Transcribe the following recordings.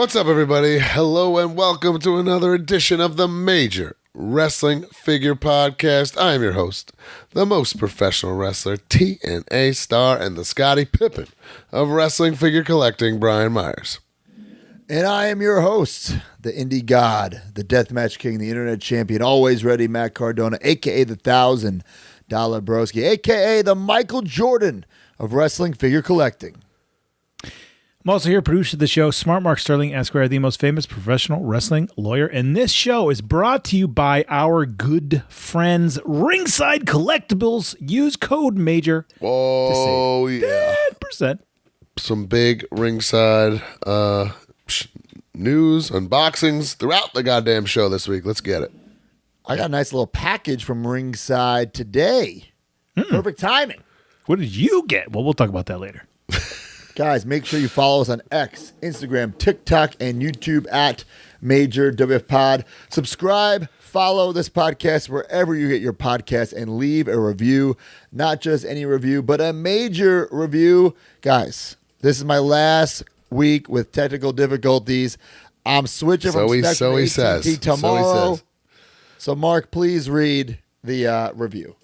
What's up, everybody? Hello and welcome to another edition of the Major Wrestling Figure Podcast. I am your host, the most professional wrestler, TNA star, and the Scottie Pippen of wrestling figure collecting, Brian Myers. And I am your host, the indie god, the deathmatch king, the internet champion, always ready, Matt Cardona, a.k.a. the $1,000 broski, a.k.a. the Michael Jordan of wrestling figure collecting. I'm also here, producer of the show, Smart Mark Sterling, Esquire, the most famous professional wrestling lawyer. And this show is brought to you by our good friends, Ringside Collectibles. Use code MAJOR Oh, to save yeah. 10%. Some big Ringside news, unboxings throughout the goddamn show this week. Let's get it. I got a nice little package from Ringside today. Perfect timing. What did you get? Well, we'll talk about that later. Guys, make sure you follow us on X, Instagram, TikTok, and YouTube at Major WF Pod. Subscribe, follow this podcast wherever you get your podcasts, and leave a review. Not just any review, but a major review. Guys, this is my last week with technical difficulties. I'm switching from Spectrum to AT&T tomorrow. So, Mark, please read the review.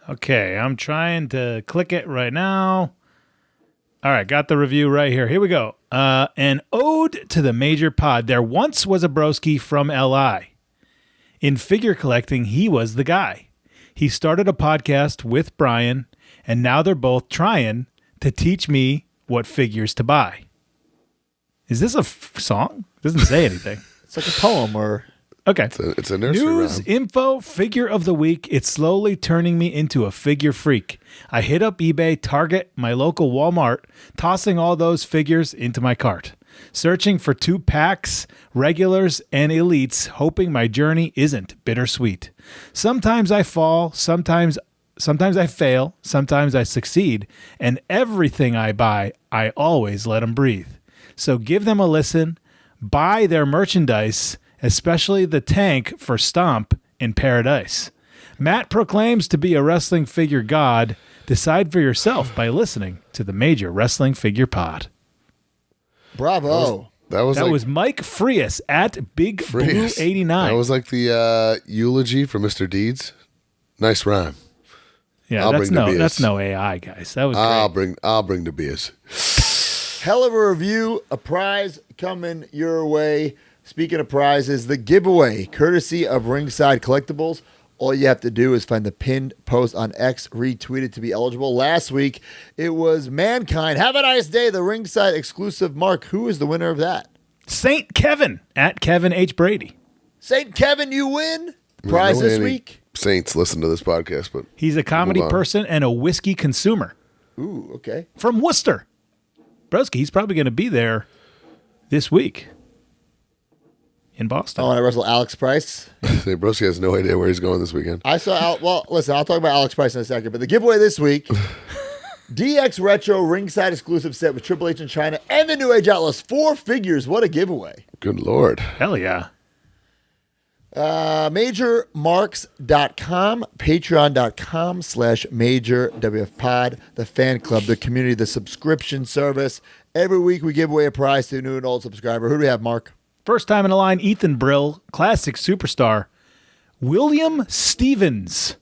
Okay, I'm trying to click it right now. All right, got the review right here. Here we go. An ode to the Major Pod. There once was a broski from LI. In figure collecting, he was the guy. He started a podcast with Brian, and now they're both trying to teach me what figures to buy. Is this a song? It doesn't say anything. It's like a poem or... Okay. It's a nursery News, rhyme. info, figure of the week. It's slowly turning me into a figure freak. I hit up eBay, Target, my local Walmart, tossing all those figures into my cart. Searching for 2 packs, regulars, and elites, hoping my journey isn't bittersweet. Sometimes I fall, sometimes I fail, sometimes I succeed, and everything I buy, I always let them breathe. So give them a listen, buy their merchandise, especially the tank for Stomp in Paradise. Matt proclaims to be a wrestling figure god. Decide for yourself by listening to the Major Wrestling Figure Pod. Bravo. That was Mike Frias at Big Blue 89. That was like the eulogy for Mr. Deeds. Nice rhyme. Yeah, that's no AI, guys. That was great. I'll bring the beers. Hell of a review, a prize coming your way. Speaking of prizes, the giveaway, courtesy of Ringside Collectibles. All you have to do is find the pinned post on X, retweet it to be eligible. Last week, it was Mankind. Have a nice day, the Ringside exclusive. Mark, who is the winner of that? Saint Kevin at Kevin H. Brady. Saint Kevin, you win. Prize this week. Saints listen to this podcast, but he's a comedy person and a whiskey consumer. Ooh, okay. From Worcester. Broski, he's probably going to be there this week. In Boston. Oh, and I wrestle Alex Price. Say, Broski has no idea where he's going this weekend. Well, listen, I'll talk about Alex Price in a second, but the giveaway this week, DX Retro Ringside exclusive set with Triple H in China and the New Age Outlaws. 4 figures. What a giveaway. Good Lord. Hell yeah. MajorMarks.com, Patreon.com/MajorWFPod, the fan club, the community, the subscription service. Every week we give away a prize to a new and old subscriber. Who do we have, Mark? First time in the line, Ethan Brill, classic superstar, William Stevens.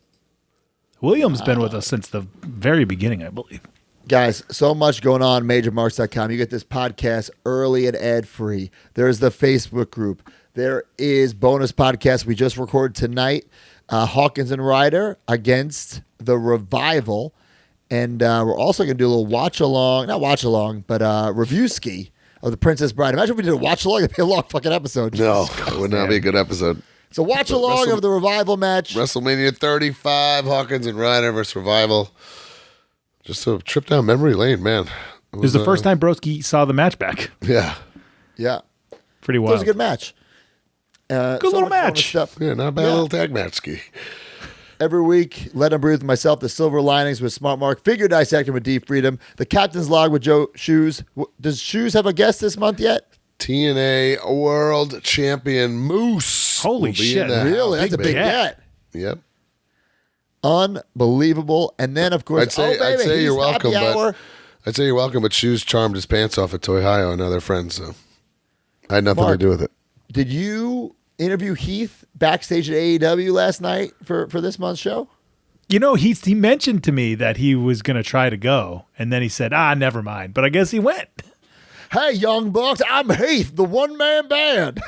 William's been with us since the very beginning, I believe. Guys, so much going on, MajorMarks.com. You get this podcast early and ad-free. There's the Facebook group. There is bonus podcasts we just recorded tonight. Hawkins and Ryder against the Revival. And we're also going to do a little review ski of the Princess Bride. Imagine if we did a watch along. It'd be a long fucking episode. No, it would not be a good episode. So watch along of the Revival match. WrestleMania 35, Hawkins and Ryder versus Revival. Just a trip down memory lane, man. It was the first time Broski saw the match back. Yeah. Yeah. Pretty wild. It was a good match. Good little match. Yeah, not a bad little tag match ski. Every week, Let Him Breathe with myself, The Silver Linings with Smart Mark, Figure Dissecting with Deep Freedom, The Captain's Log with Joe Shoes. Does Shoes have a guest this month yet? TNA World Champion Moose. Holy shit. Really? That's a big get. Yep. Unbelievable. And then, of course, I'd say you're welcome, but Shoes charmed his pants off at Toy Hio, and now they're friends. So I had nothing to Mark, do with it. Did you interview Heath backstage at AEW last night for this month's show? You know, he mentioned to me that he was going to try to go, and then he said, never mind. But I guess he went. Hey, young bucks, I'm Heath, the one-man band.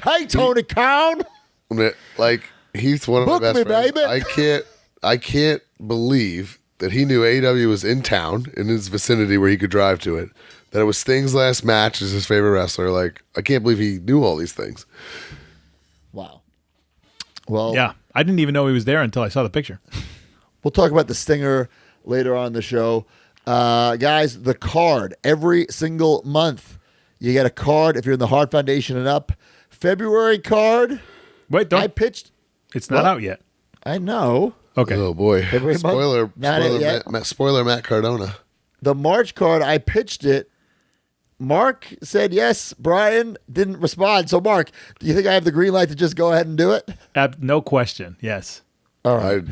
Hey, Tony Khan. Like, Heath's one of my Book best me, friends. baby. I can't believe that he knew AEW was in town, in his vicinity where he could drive to it, that it was Sting's last match as his favorite wrestler. Like, I can't believe he knew all these things. Wow. Well, Yeah, I didn't even know he was there until I saw the picture. we'll talk about the Stinger later on in the show. Guys, the card, every single month, you get a card if you're in the Heart Foundation and up. February card, Wait, I pitched. It's not What? out yet. I know. Okay. Oh, boy. February month? Not it yet? Spoiler Matt Cardona. The March card, I pitched it. Mark said yes. Brian didn't respond. So, Mark, do you think I have the green light to just go ahead and do it? No question. Yes. All right.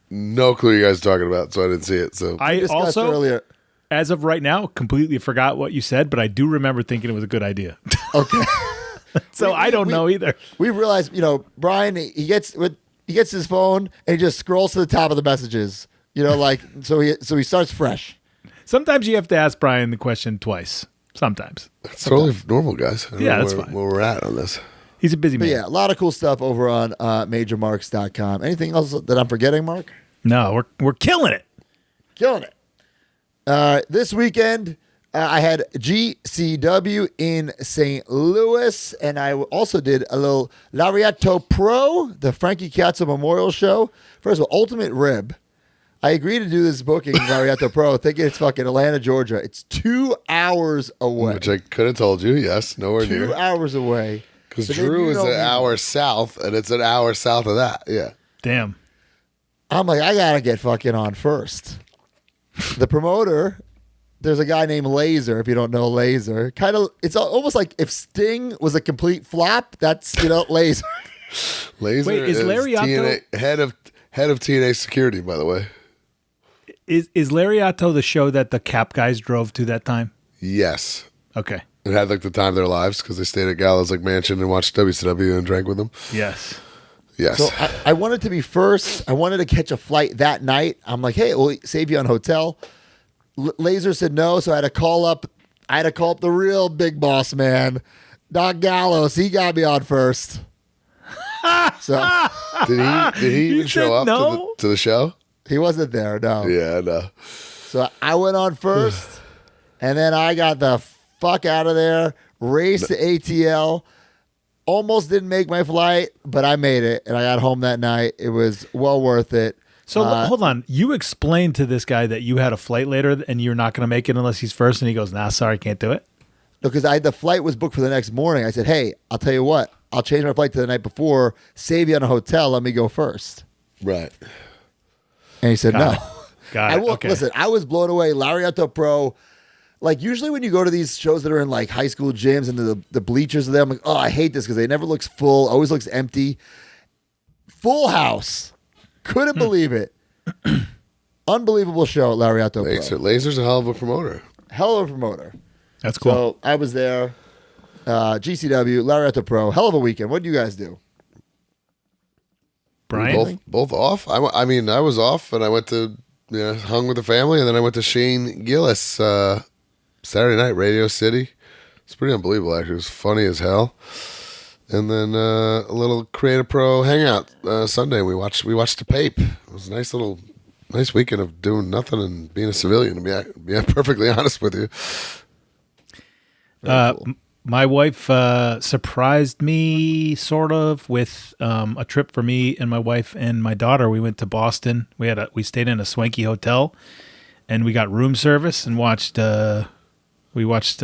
No clue you guys are talking about, so I didn't see it. So I Discussed also, earlier. as of right now, completely forgot what you said, but I do remember thinking it was a good idea. Okay. So I don't know either. We realized, Brian, he gets his phone and he just scrolls to the top of the messages. So he starts fresh. Sometimes you have to ask Brian the question twice. Sometimes. it's totally normal, guys. I don't Yeah, know that's where, fine. where we're at on this. He's a busy But man. yeah, a lot of cool stuff over on majormarks.com. Anything else that I'm forgetting, Mark? No, we're killing it. Killing it. This weekend, I had GCW in St. Louis, and I also did a little Lariato Pro, the Frankie Cazzo Memorial Show. First of all, Ultimate Rib. I agreed to do this booking, Lariato Pro, thinking it's fucking Atlanta, Georgia. It's 2 hours away. Which I could have told you. Yes, nowhere 2 near. hours away. Because But then Drew you is know an me. hour south, and it's an hour south of that. Yeah. Damn. I'm like, I gotta get fucking on first. The promoter, there's a guy named Laser. If you don't know Laser, it's almost like if Sting was a complete flop. That's Laser. Laser Wait, is Lariato- TNA, head of TNA security, by the way. Is Lariato the show that the Cap guys drove to that time? Yes. Okay. It had like the time of their lives because they stayed at Gallows mansion and watched WCW and drank with them. Yes. Yes. So I wanted to be first. I wanted to catch a flight that night. I'm like, hey, we'll save you on hotel. Laser said no, so I had to call up. The real big boss man, Doc Gallows. He got me on first. So did he even said show up no? to the show? he wasn't there. No. Yeah, no. So I went on first, and then I got the fuck out of there. Raced to ATL. Almost didn't make my flight, but I made it, and I got home that night. It was well worth it. So hold on. You explained to this guy that you had a flight later and you're not going to make it unless he's first, and he goes, "Nah, sorry, can't do it." Because the flight was booked for the next morning. I said, hey, I'll tell you what. I'll change my flight to the night before, save you on a hotel, let me go first. Right. And he said, no. Got I it. will, Okay. Listen, I was blown away. Lariato Pro, like usually when you go to these shows that are in like high school gyms and the bleachers are there, I'm like, oh, I hate this because they never looks full, always looks empty. Full house. Couldn't believe it. Unbelievable show at Lariato Pro. Laser's a hell of a promoter. Hell of a promoter. That's cool. So I was there. GCW, Lariato Pro. Hell of a weekend. What did you guys do? Brian? Both off. I mean, I was off, and I went to hung with the family, and then I went to Shane Gillis Saturday night, Radio City. It's pretty unbelievable, actually. It was funny as hell. And then a little Creative Pro hangout Sunday. We watched the Pape. It was a nice weekend of doing nothing and being a civilian. To be perfectly honest with you. Cool. My wife surprised me sort of with a trip for me and my wife and my daughter. We went to Boston. We stayed in a swanky hotel, and we got room service and watched a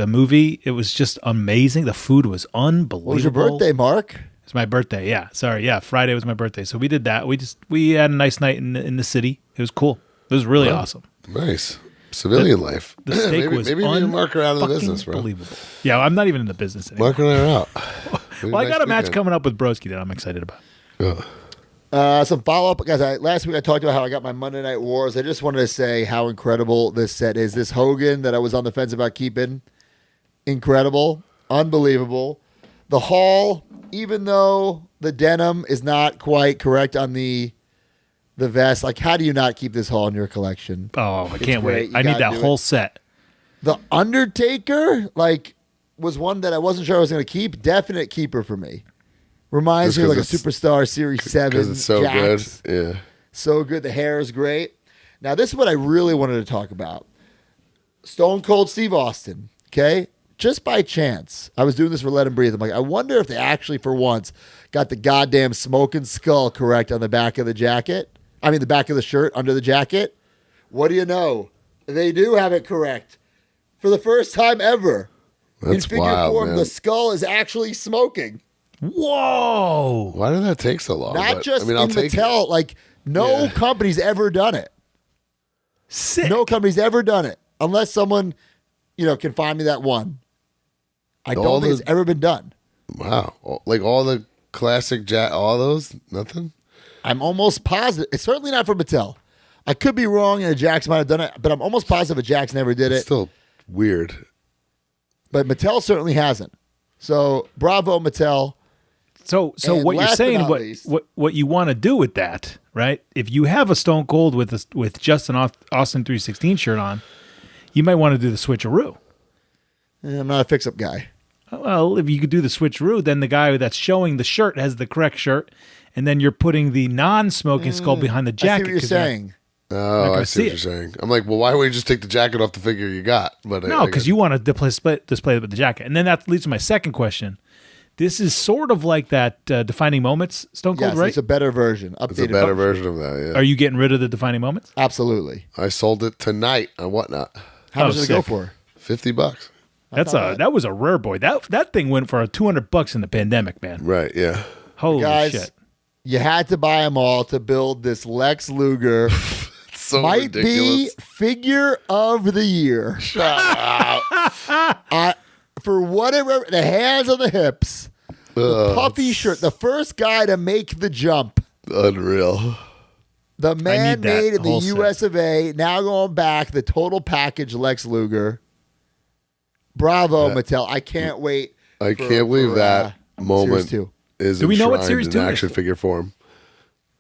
movie. It was just amazing. The food was unbelievable. What was your birthday, Mark? It's my birthday. Yeah, sorry. Yeah, Friday was my birthday, so we did that. We had a nice night in the city. It was cool. It was really awesome. Nice. Civilian life. The steak was maybe you mark her out of the business, bro. unbelievable. Yeah, I'm not even in the business anymore. Mark her and I are out. Well, I got a match coming up with Broski that I'm excited about. Some follow-up. Guys, last week I talked about how I got my Monday Night Wars. I just wanted to say how incredible this set is. This Hogan that I was on the fence about keeping, incredible, unbelievable. The haul, even though the denim is not quite correct on the vest, like how do you not keep this haul in your collection? Oh, I can't wait. You I need gotta that do whole it. set. The Undertaker, like, was one that I wasn't sure I was going to keep. Definite keeper for me. Reminds Just me of like a 'cause Superstar Series 7. Because it's so Jax. good. Yeah. So good. The hair is great. Now, this is what I really wanted to talk about. Stone Cold Steve Austin, okay? Just by chance, I was doing this for Let Him Breathe. I'm like, I wonder if they actually, for once, got the goddamn smoking skull correct on the back of the jacket. I mean, the back of the shirt under the jacket. What do you know? They do have it correct. For the first time ever. That's in figure wild, form, man. the skull is actually smoking. Whoa! Why did that take so long? Not But, just I mean, in I'll take Mattel. it. Like, no Yeah. company's ever done it. Sick. No company's ever done it. Unless someone, can find me that one. I All don't think the- it's ever been done. Wow. Like all the classic all those? Nothing? I'm almost positive. It's certainly not from Mattel. I could be wrong and a Jax might have done it, but I'm almost positive a Jax never did It's it. still weird. But Mattel certainly hasn't. So bravo, Mattel. So And what you're last but saying, not least- what you want to do with that, right? If you have a Stone Cold with just an Austin 316 shirt on, you might want to do the switcheroo. I'm not a fix-up guy. Well, if you could do the switcheroo, then the guy that's showing the shirt has the correct shirt, and then you're putting the non-smoking skull behind the I see jacket. what you're 'cause they're- saying. Oh, gonna I see what see you're it. saying. I'm like, well, why would you just take the jacket off the figure you got? But No, because you want to display it with the jacket. And then that leads to my second question. This is sort of like that Defining Moments Stone Cold, Yes, right? it's a better version. It's a Updated. better version of that, yeah. Are you getting rid of the Defining Moments? Absolutely. I sold it tonight on Whatnot. How Oh, much did it go sick. for? $50. That was a rare boy. That thing went for $200 in the pandemic, man. Right, yeah. Holy Guys, shit. you had to buy them all to build this Lex Luger. So Might be ridiculous. figure of the year. For whatever, the hands on the hips, the puffy shirt, the first guy to make the jump. Unreal. The man need that made in the whole set. US of A, now going back, the total package Lex Luger. Bravo, Mattel. I can't wait. I can't believe that moment Series 2. is Do we know what enshrined Series in 2 is? action figure form.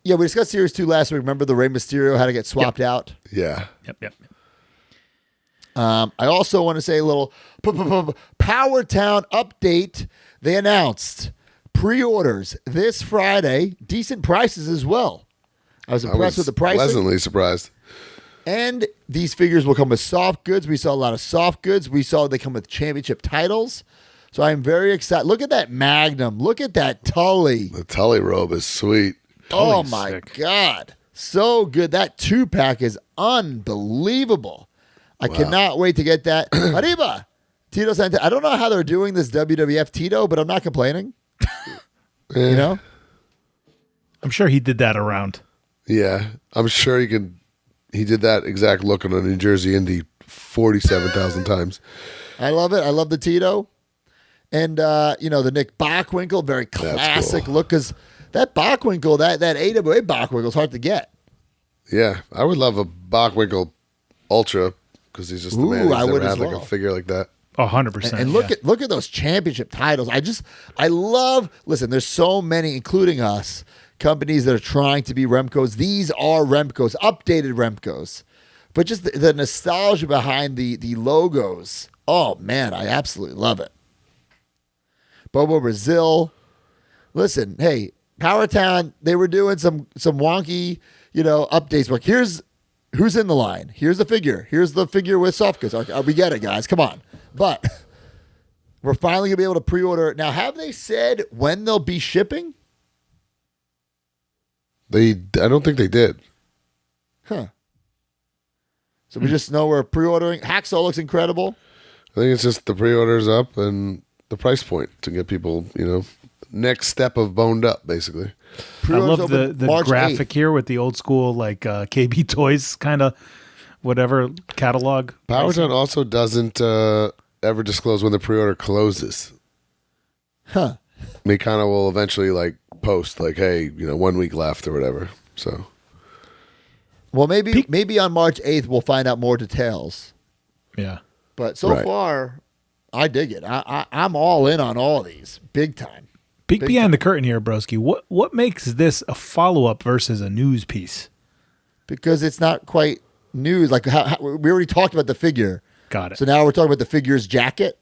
Yeah, we discussed Series 2 last week. Remember the Rey Mysterio had to get swapped out? Yeah. Yep. I also want to say a little Power Town update. They announced pre-orders this Friday, decent prices as well. I was I impressed was with the pricing. pleasantly surprised. And these figures will come with soft goods. We saw a lot of soft goods. We saw they come with championship titles. So I'm very excited. Look at that Magnum. Look at that Tully. The Tully robe is sweet. Oh Tully's my sick. God. So good. That 2-pack is unbelievable. I cannot wait to get that. Arriba. Tito Santana. I don't know how they're doing this WWF Tito, but I'm not complaining. You know? I'm sure he did that around. Yeah. I'm sure he did that exact look on a New Jersey Indie 47,000 times. I love it. I love the Tito. And, the Nick Bockwinkel, very classic cool. look. Because that Bockwinkel, that AWA Bockwinkel is hard to get. Yeah. I would love a Bockwinkel Ultra because he's just the man who's I never would had as like well. a figure like that. 100%. And look at those championship titles. I love, listen, there's so many, including us, companies that are trying to be Remcos. These are Remcos, updated Remcos. But just the nostalgia behind the logos. Oh, man, I absolutely love it. Bobo Brazil. Listen, hey, Powertown, they were doing some wonky, updates. Like, here's who's in the line. Here's the figure. Here's the figure with soft goods. We get it, guys. Come on. But we're finally going to be able to pre-order it. Now, have they said when they'll be shipping? I don't think they did. Huh. So we just know we're pre-ordering. Hacksaw looks incredible. I think it's just the pre-orders up and the price point to get people, next step of boned up, basically. I Pre-orders love the open March graphic 8th. here with the old school KB Toys kind of whatever catalog. Powertown also doesn't ever disclose when the pre-order closes. Huh. They kind of will eventually post hey, 1 week left or whatever. So Well, maybe on March 8th we'll find out more details. Yeah. But so Right. far, I dig it. I'm all in on all of these. Big time. Peek behind the curtain here, broski. What makes this a follow-up versus a news piece? Because it's not quite news. Like how we already talked about the figure. Got it. So now we're talking about the figure's jacket.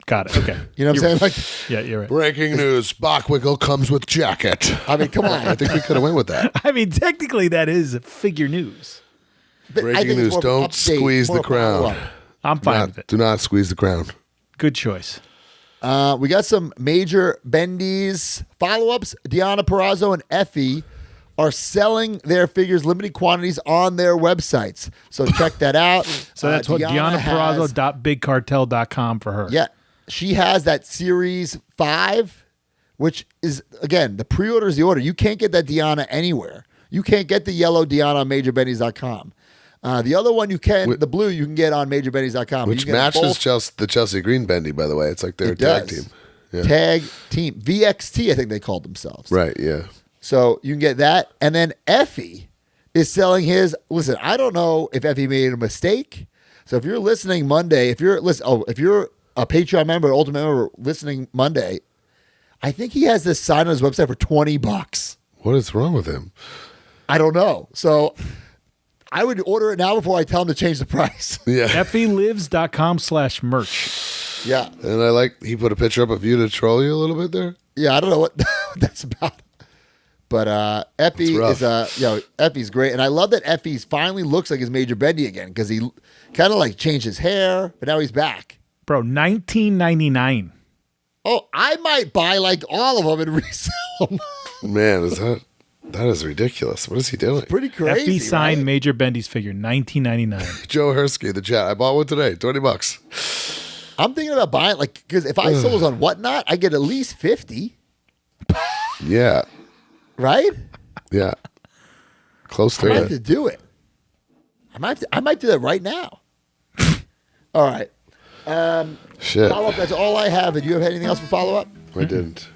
Got it. Okay. You know what I'm saying? Like, Yeah, you're right. Breaking news: Bockwinkel comes with jacket. I mean, come on. I think we could have went with that. I mean, technically, that is figure news. But I Breaking think it's news: more of an don't update, squeeze more the of a follow-up. crown. I'm fine with it. Do not squeeze the crown. Good choice. We got some major bendies follow-ups. Deanna Purrazzo and Effie are selling their figures limited quantities on their websites. So check that out. So that's what Deanna has- DeannaPurrazzo.bigcartel.com for her. Yeah. She has that Series 5, which is, again, the pre-order is the order. You can't get that Deanna anywhere. You can't get the yellow Deanna on majorbendies.com. The other one you can, the blue, you can get on majorbendies.com. Which matches the Chelsea Green Bendy, by the way. It's like they're a tag team. Yeah. Tag team. VXT, I think they called themselves. Right, yeah. So you can get that. And then Effie is selling his. Listen, I don't know if Effie made a mistake. So if you're listening Monday, if you're a Patreon member, Ultimate member listening Monday, I think he has this sign on his website for $20. What is wrong with him? I don't know. So I would order it now before I tell him to change the price. Yeah. EffieLives.com/merch. Yeah. And I like he put a picture up of you to troll you a little bit there. Yeah, I don't know what that's about. But Effie That's is Effie's great. And I love that Effie's finally looks like his Major Bendy again because he kind of like changed his hair, but now he's back. Bro, $19.99. Oh, I might buy like all of them and resell them. Man, that is ridiculous. What is he doing? Pretty crazy. Effie signed right? Major Bendy's figure, $19.99. Joe Hersky, the chat. I bought one today, $20. I'm thinking about buying because if I sold those on Whatnot, I get at least 50. Yeah. Right? Yeah. Close I might to have to it. do it. I might do that right now. All right. Shit. Follow-up, that's all I have. And you have anything else for follow-up? I didn't.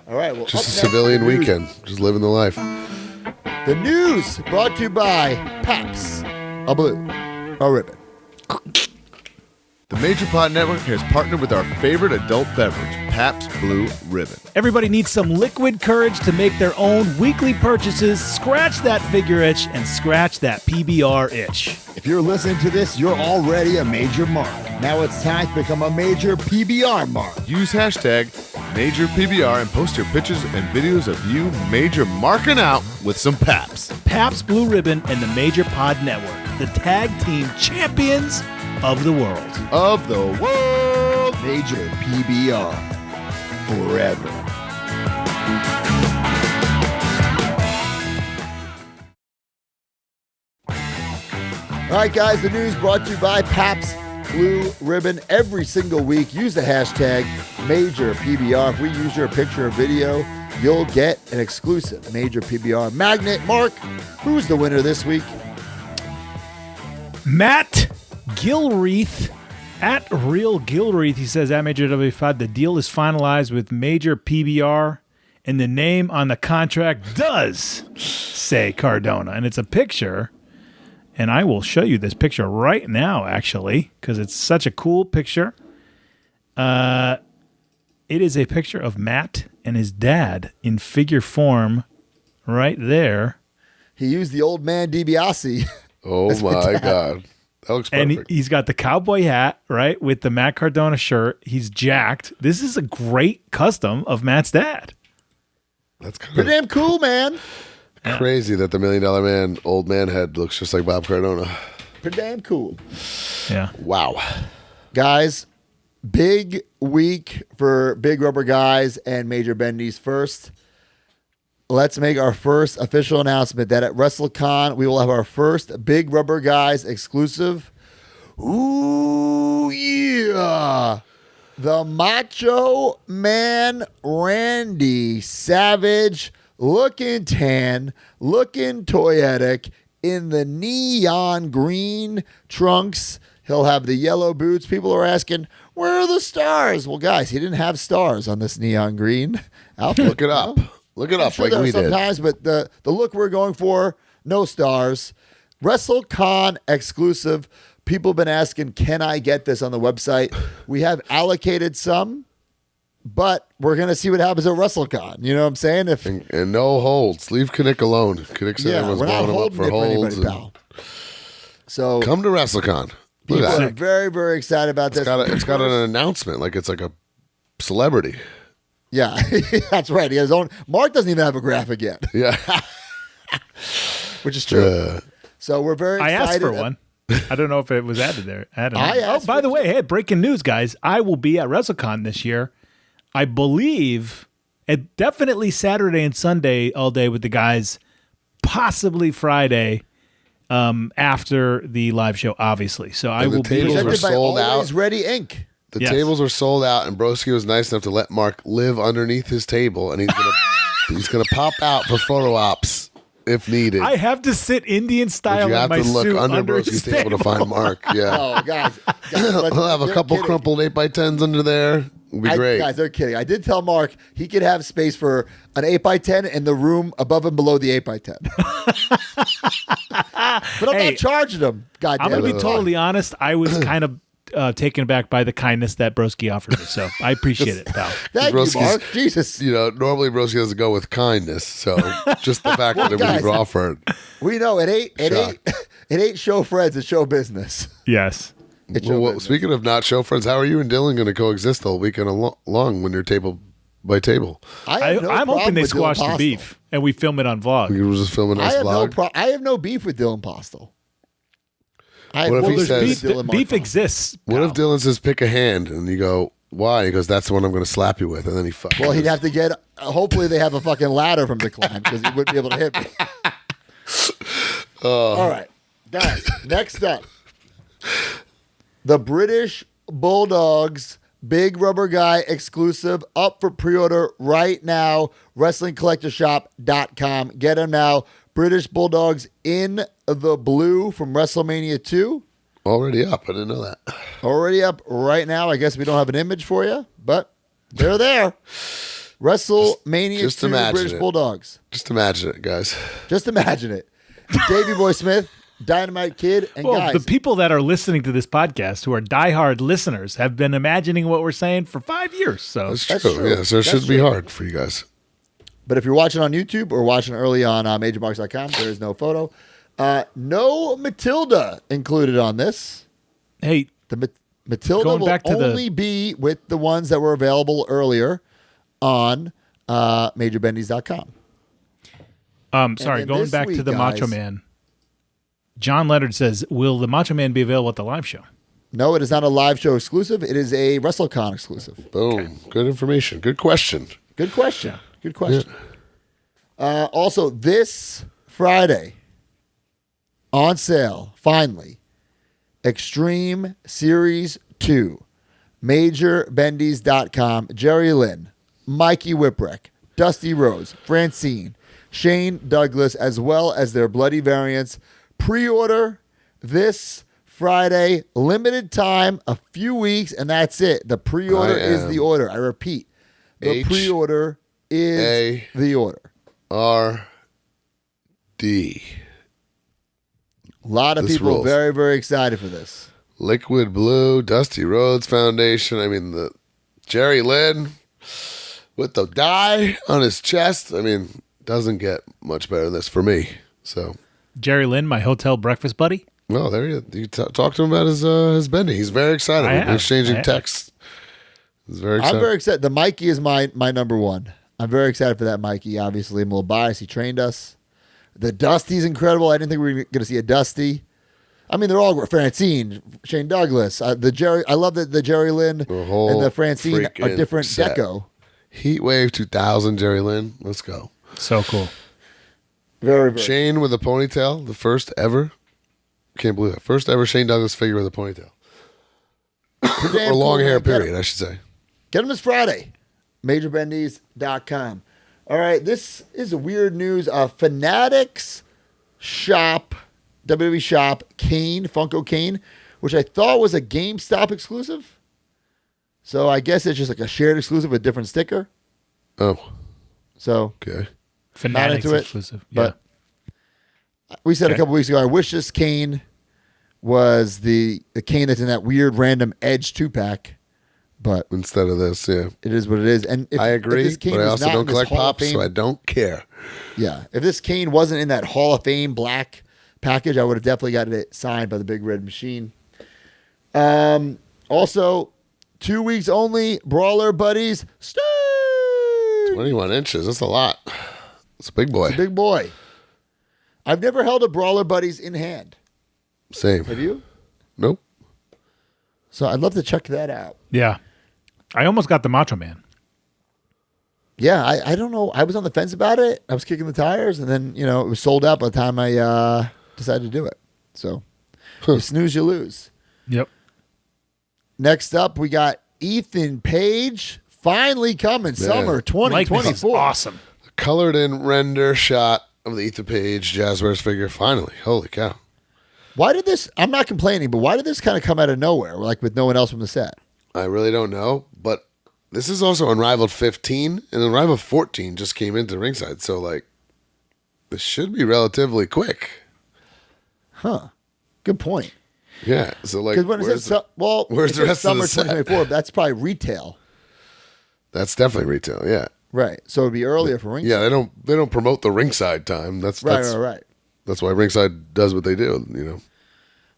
All right. Well, Just a up next, civilian the news. weekend. Just living the life. The news brought to you by Paps, a blue, a ribbon. The Major Pod Network has partnered with our favorite adult beverage, Pabst Blue Ribbon. Everybody needs some liquid courage to make their own weekly purchases. Scratch that figure itch and scratch that PBR itch. If you're listening to this, you're already a major mark. Now it's time to become a major PBR mark. Use hashtag MajorPBR and post your pictures and videos of you major marking out with some Pabst. Pabst Blue Ribbon and the Major Pod Network, the tag team champions of the world. Of the world. Major PBR. Forever. All right, guys, the news brought to you by Pabst Blue Ribbon. Every single week, use the hashtag MajorPBR. If we use your picture or video, you'll get an exclusive Major PBR magnet. Mark, who's the winner this week? Matt Gilreath at Real Gilreath. He says at Major W5, the deal is finalized with Major PBR, and the name on the contract does say Cardona. And it's a picture, and I will show you this picture right now, actually, because it's such a cool picture. It is a picture of Matt and his dad in figure form right there. He used the old man DiBiase. Oh my God. That looks perfect. And he's got the cowboy hat, right, with the Matt Cardona shirt. He's jacked. This is a great custom of Matt's dad. That's kind Pretty damn cool, man. of crazy that the $1 Million Man old man head looks just like Bob Cardona. Pretty damn cool. Yeah. Wow. Guys, big week for Big Rubber Guys and Major Bendies. First, let's make our first official announcement that at Wrestlecon, we will have our first Big Rubber Guys exclusive. Ooh, yeah. The Macho Man Randy Savage, looking tan, looking toyetic, in the neon green trunks. He'll have the yellow boots. People are asking, where are the stars? Well, guys, he didn't have stars on this neon green outfit. Look it up. Look it I'm up sure like there are we did. sometimes, but the look we're going for, no stars. WrestleCon exclusive people have been asking, can I get this on the website? We have allocated some, but we're going to see what happens at WrestleCon. You know what I'm saying? And no holds. Leave Kinnick alone. Kinnick said everyone's we're not blowing him up holding for it for holds. anybody, pal. So Come to WrestleCon. Look people at are that. very, very excited about this. It's got an announcement. Like it's like a celebrity. Yeah, that's right. He has his own. Mark doesn't even have a graphic yet, Yeah. which is true. So we're very I excited. asked for one. I don't know if it was added there. I asked by for the way, hey, breaking news, guys. I will be at WrestleCon this year. I believe definitely Saturday and Sunday all day with the guys, possibly Friday after the live show, obviously. So I will be tables able were Presented by sold out. Always Ready Inc. The Yes. tables were sold out, and Broski was nice enough to let Mark live underneath his table, and he's gonna pop out for photo ops if needed. I have to sit Indian But style you in have my to look suit under under Broski's his table to find Mark. Yeah. Oh, guys, He'll have a couple crumpled 8x10s under there. It'll be great. Guys, they're kidding. I did tell Mark he could have space for an 8x10 in the room above and below the 8x10. But I'm Hey, not charging him. God I'm damn going it. to be totally honest. I was kind of taken aback by the kindness that Broski offered me. So I appreciate it, pal. Thank you, Broski's- Mark. Jesus. Normally Broski doesn't go with kindness, so just the fact that it guys, was offered. We know it ain't Shocked. it ain't show friends, it's show business. Yes. It's show Well, business. speaking of not show friends, how are you and Dylan going to coexist the whole weekend long when you're table by table? I have no I'm hoping problem they with squash Dylan the Postel. beef and we film it on vlog. We were just filming I this have vlog. I have no beef with Dylan Postel. I What if have he no says- beef Beef, with Dylan beef Mark exists. What pal. if Dylan says pick a hand and you go, why? He goes, that's the one I'm going to slap you with, and then he fucking. Well, he'd have to get. Hopefully, they have a fucking ladder from the climb because he wouldn't be able to hit me. All right, guys. Next up, the British Bulldogs Big Rubber Guy exclusive up for pre-order right now. WrestlingCollectorShop.com. Get them now. British Bulldogs in the blue from WrestleMania 2. Already up. I didn't know that. Already up right now. I guess we don't have an image for you, but they're there. WrestleMania Just 2 imagine British it. Bulldogs. Just imagine it, guys. Just imagine it. Davey Boy Smith, Dynamite Kid, and Well, guys. the people that are listening to this podcast, who are diehard listeners, have been imagining what we're saying for 5 years. So That's That's true. true. Yeah, so it That's should be true. hard for you guys. But if you're watching on YouTube or watching early on MajorMarks.com, there is no photo. No Matilda included on this. hey, The Matilda Going will back to the- only be with the ones that were available earlier on MajorBendies.com. sorry, then going this back to week, the Macho guys- Man. John Leonard says, "Will the Macho Man be available at the live show?" No, it is not a live show exclusive. It is a WrestleCon exclusive. Boom. Good information. Good question. Good question. Good question. Also, this Friday, on sale, finally, Extreme Series 2, MajorBendies.com, Jerry Lynn, Mikey Whipwreck, Dusty Rhodes, Francine, Shane Douglas, as well as their bloody variants. Pre-order this Friday, limited time, a few weeks, and that's it. The pre-order I is am the order. I repeat, the pre-order is the order. RD. A lot of This people rules. very, very excited for this. Liquid Blue, Dusty Rhodes Foundation. I mean, the Jerry Lynn with the die on his chest. I mean, doesn't get much better than this for me. So, Jerry Lynn, my hotel breakfast buddy. no, there you talk to him about his bending. He's very excited. I We've been have. exchanging I have. texts. He's very excited. I'm very excited. The Mikey is my number one. I'm very excited for that Mikey. Obviously, I'm a little biased. He trained us. The Dusty's incredible. I didn't think we were going to see a Dusty. I mean, they're all Francine, Shane Douglas, the Jerry. I love that the Jerry Lynn The whole and the Francine are freaking different set. deco. Heatwave 2000, Jerry Lynn. Let's go. So cool. Very, very. Shane with a ponytail, the first ever. Can't believe it. First ever Shane Douglas figure with a ponytail. damn Or long cool, hair, man. Get 'em. period, I should say. Get them this Friday. MajorBendies.com. All right, this is weird news. Fanatics shop, WWE shop, Kane, Funko Kane, which I thought was a GameStop exclusive. So I guess it's just like a shared exclusive with a different sticker. Oh, So okay. Fanatics into it, exclusive. but we said a Okay. couple weeks ago, I wish this Kane was the Kane that's in that weird random Edge 2-pack. But Instead of this, yeah. it is what it is. And if, I agree, if this Kane but I was also not don't in this collect Hall of pops, Fame, so I don't care. yeah, if this Kane wasn't in that Hall of Fame black package, I would have definitely gotten it signed by the Big Red Machine. Also, 2 weeks only, Brawler Buddies. 21 inches, that's a lot. It's a big boy. It's a big boy. I've never held a Brawler Buddies in hand. Same. Have you? Nope. So I'd love to check that out. Yeah. I almost got the Macho Man. Yeah, I don't know. I was on the fence about it. I was kicking the tires, and then, it was sold out by the time I decided to do it. So you snooze, you lose. Yep. Next up, we got Ethan Page finally coming. Summer Likeness is 2024. awesome. Colored in render shot of the Ethan Page Jazwares figure. Finally. Holy cow. Why did this? I'm not complaining, but why did this kind of come out of nowhere, like with no one else from the set? I really don't know, but this is also Unrivaled 15, and Unrivaled 14 just came into Ringside, so, like, this should be relatively quick. Huh. Good point. Yeah, so, like, Because when it where's says, where's it the says rest of summer the set? 2024, that's probably retail. That's definitely retail, yeah. Right. So it'd be earlier for Ringside. Yeah, they don't promote the Ringside time. That's Right. That's why Ringside does what they do,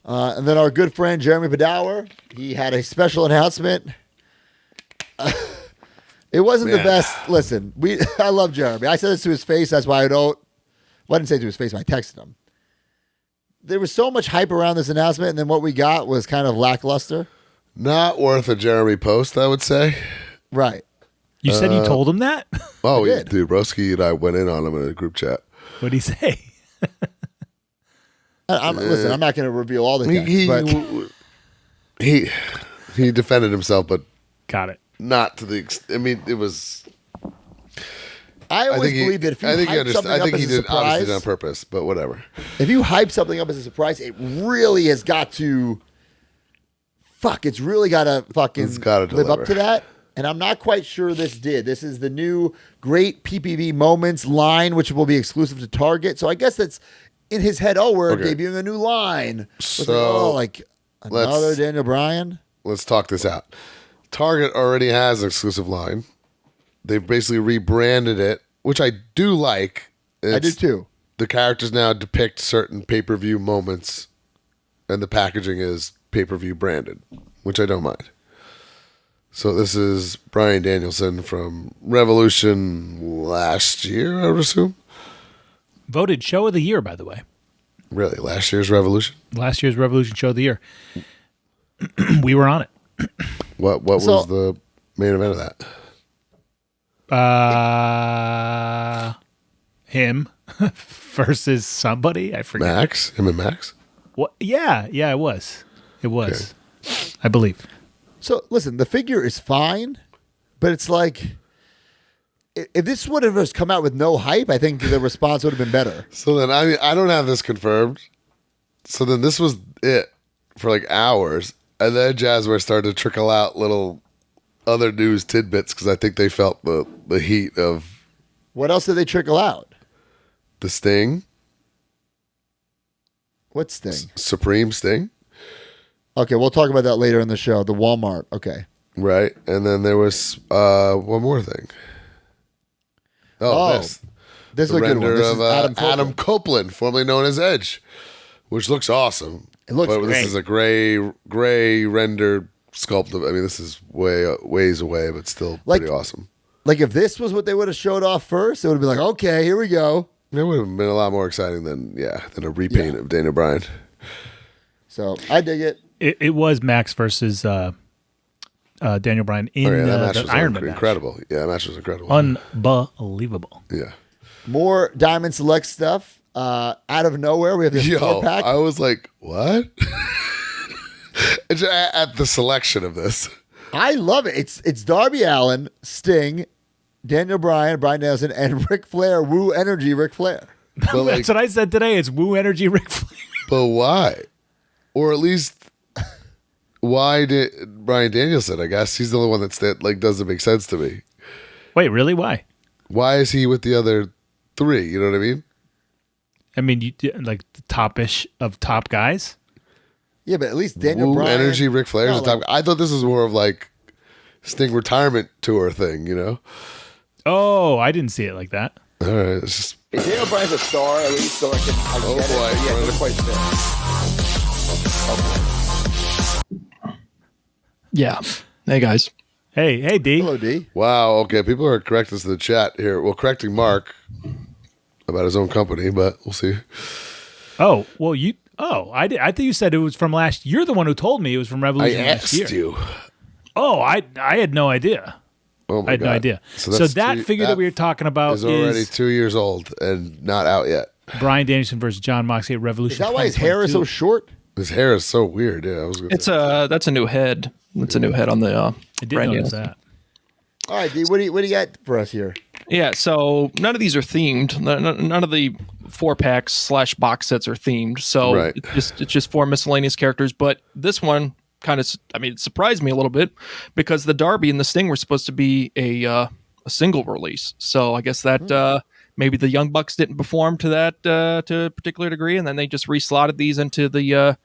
And then our good friend Jeremy Padower, he had a special announcement. It wasn't the best. Listen, I love Jeremy. I said this to his face. That's why I don't. Well, I didn't say it to his face. I texted him. There was so much hype around this announcement, and then what we got was kind of lackluster. Not worth a Jeremy post, I would say. Right. You said you told him that? Oh, I did. dude, Broski and I went in on him in a group chat. What'd he say? Listen, I'm not going to reveal all the text, but He defended himself, but Got it. not to the I mean, it was. I always believe that if you hype something up as a did surprise, obviously did on purpose, but whatever. if you hype something up as a surprise, it really has got to. It's really got to fucking It's gotta live up deliver. to that. And I'm not quite sure this did. This is the new Great PPV Moments line, which will be exclusive to Target. So I guess that's in his head. Oh, we're Okay. debuting a new line. So, like another Daniel Bryan. Let's talk this out. Target already has an exclusive line. They've basically rebranded it, which I do like. I do too. The characters now depict certain pay-per-view moments, and the packaging is pay-per-view branded, which I don't mind. So this is Bryan Danielson from Revolution last year, I would assume. Voted Show of the Year, by the way. Really, last year's Revolution? Last year's Revolution Show of the Year. We were on it. What was the main event of that? Him versus somebody. I forget. Max? Him and Max? What? Yeah, it was. It was. I believe. So listen, the figure is fine, but it's like if this would have just come out with no hype, I think the response would have been better. So then I don't have this confirmed. So then this was it for like hours. And then Jazwares started to trickle out little other news tidbits because I think they felt the heat of What else did they trickle out? the Sting, What Sting? Supreme Sting, Okay, we'll talk about that later in the show. The Walmart. Okay. right? And then there was one more thing. This. This is The a good one. render This of is Adam Adam Copeland. Copeland, formerly known as Edge, which looks awesome. It looks but great. This is a gray rendered sculpt of. I mean, this is ways away, but still pretty awesome. Like if this was what they would have showed off first, it would have been like, okay, here we go. It would have been a lot more exciting than a repaint of Daniel Bryan. So I dig it. It was Max versus Daniel Bryan in That match the was Iron Man match. incredible. Yeah, that match was incredible. Unbelievable. Yeah. More Diamond Select stuff. Out of nowhere, we have this 4-pack. I was like, what? At the selection of this. I love it. It's Darby Allin, Sting, Daniel Bryan, Bryan Danielson, and Ric Flair. Woo Energy, Ric Flair. But like, That's what I said today. It's Woo Energy Ric Flair. but why? Or at least, why did Bryan Danielson? I guess he's the only one that doesn't make sense to me. Wait, really? Why? Why is he with the other three? You know what I mean? I mean, like the top-ish of top guys. Yeah, but at least Daniel Woo Bryan. Energy, Ric Flair's the top. I thought this was more of like Sting retirement tour thing, you know? Oh, I didn't see it like that. All right, it's just Daniel Bryan's a star, at least, so I get boy. it. Yeah, it doesn't quite fit. Yeah. Hey, guys. Hey, D. Hello, D. wow. Okay, people are correcting us in the chat here. Well, correcting Mark about his own company, but we'll see. Oh, well, I thought you said it was from last. You're the one who told me it was from I Revolution asked last year. you. Oh, I had no idea. Oh my I had God. no idea. So that's that figure that we were talking about is already is 2 years old and not out yet. Brian Danielson versus John Moxley at Revolution. Is that why his hair is so 2022. short? His hair is so weird. Yeah, I was gonna It's say. that's a new head. It's a new head on the I did brand notice new. that. All right, D, what do you got for us here? Yeah, so none of these are themed. None of the 4-packs / box sets are themed. So Right. it's just 4 miscellaneous characters. But this one kind of, it surprised me a little bit because the Darby and the Sting were supposed to be a single release. So I guess that maybe the Young Bucks didn't perform to that to a particular degree, and then they just reslotted these into the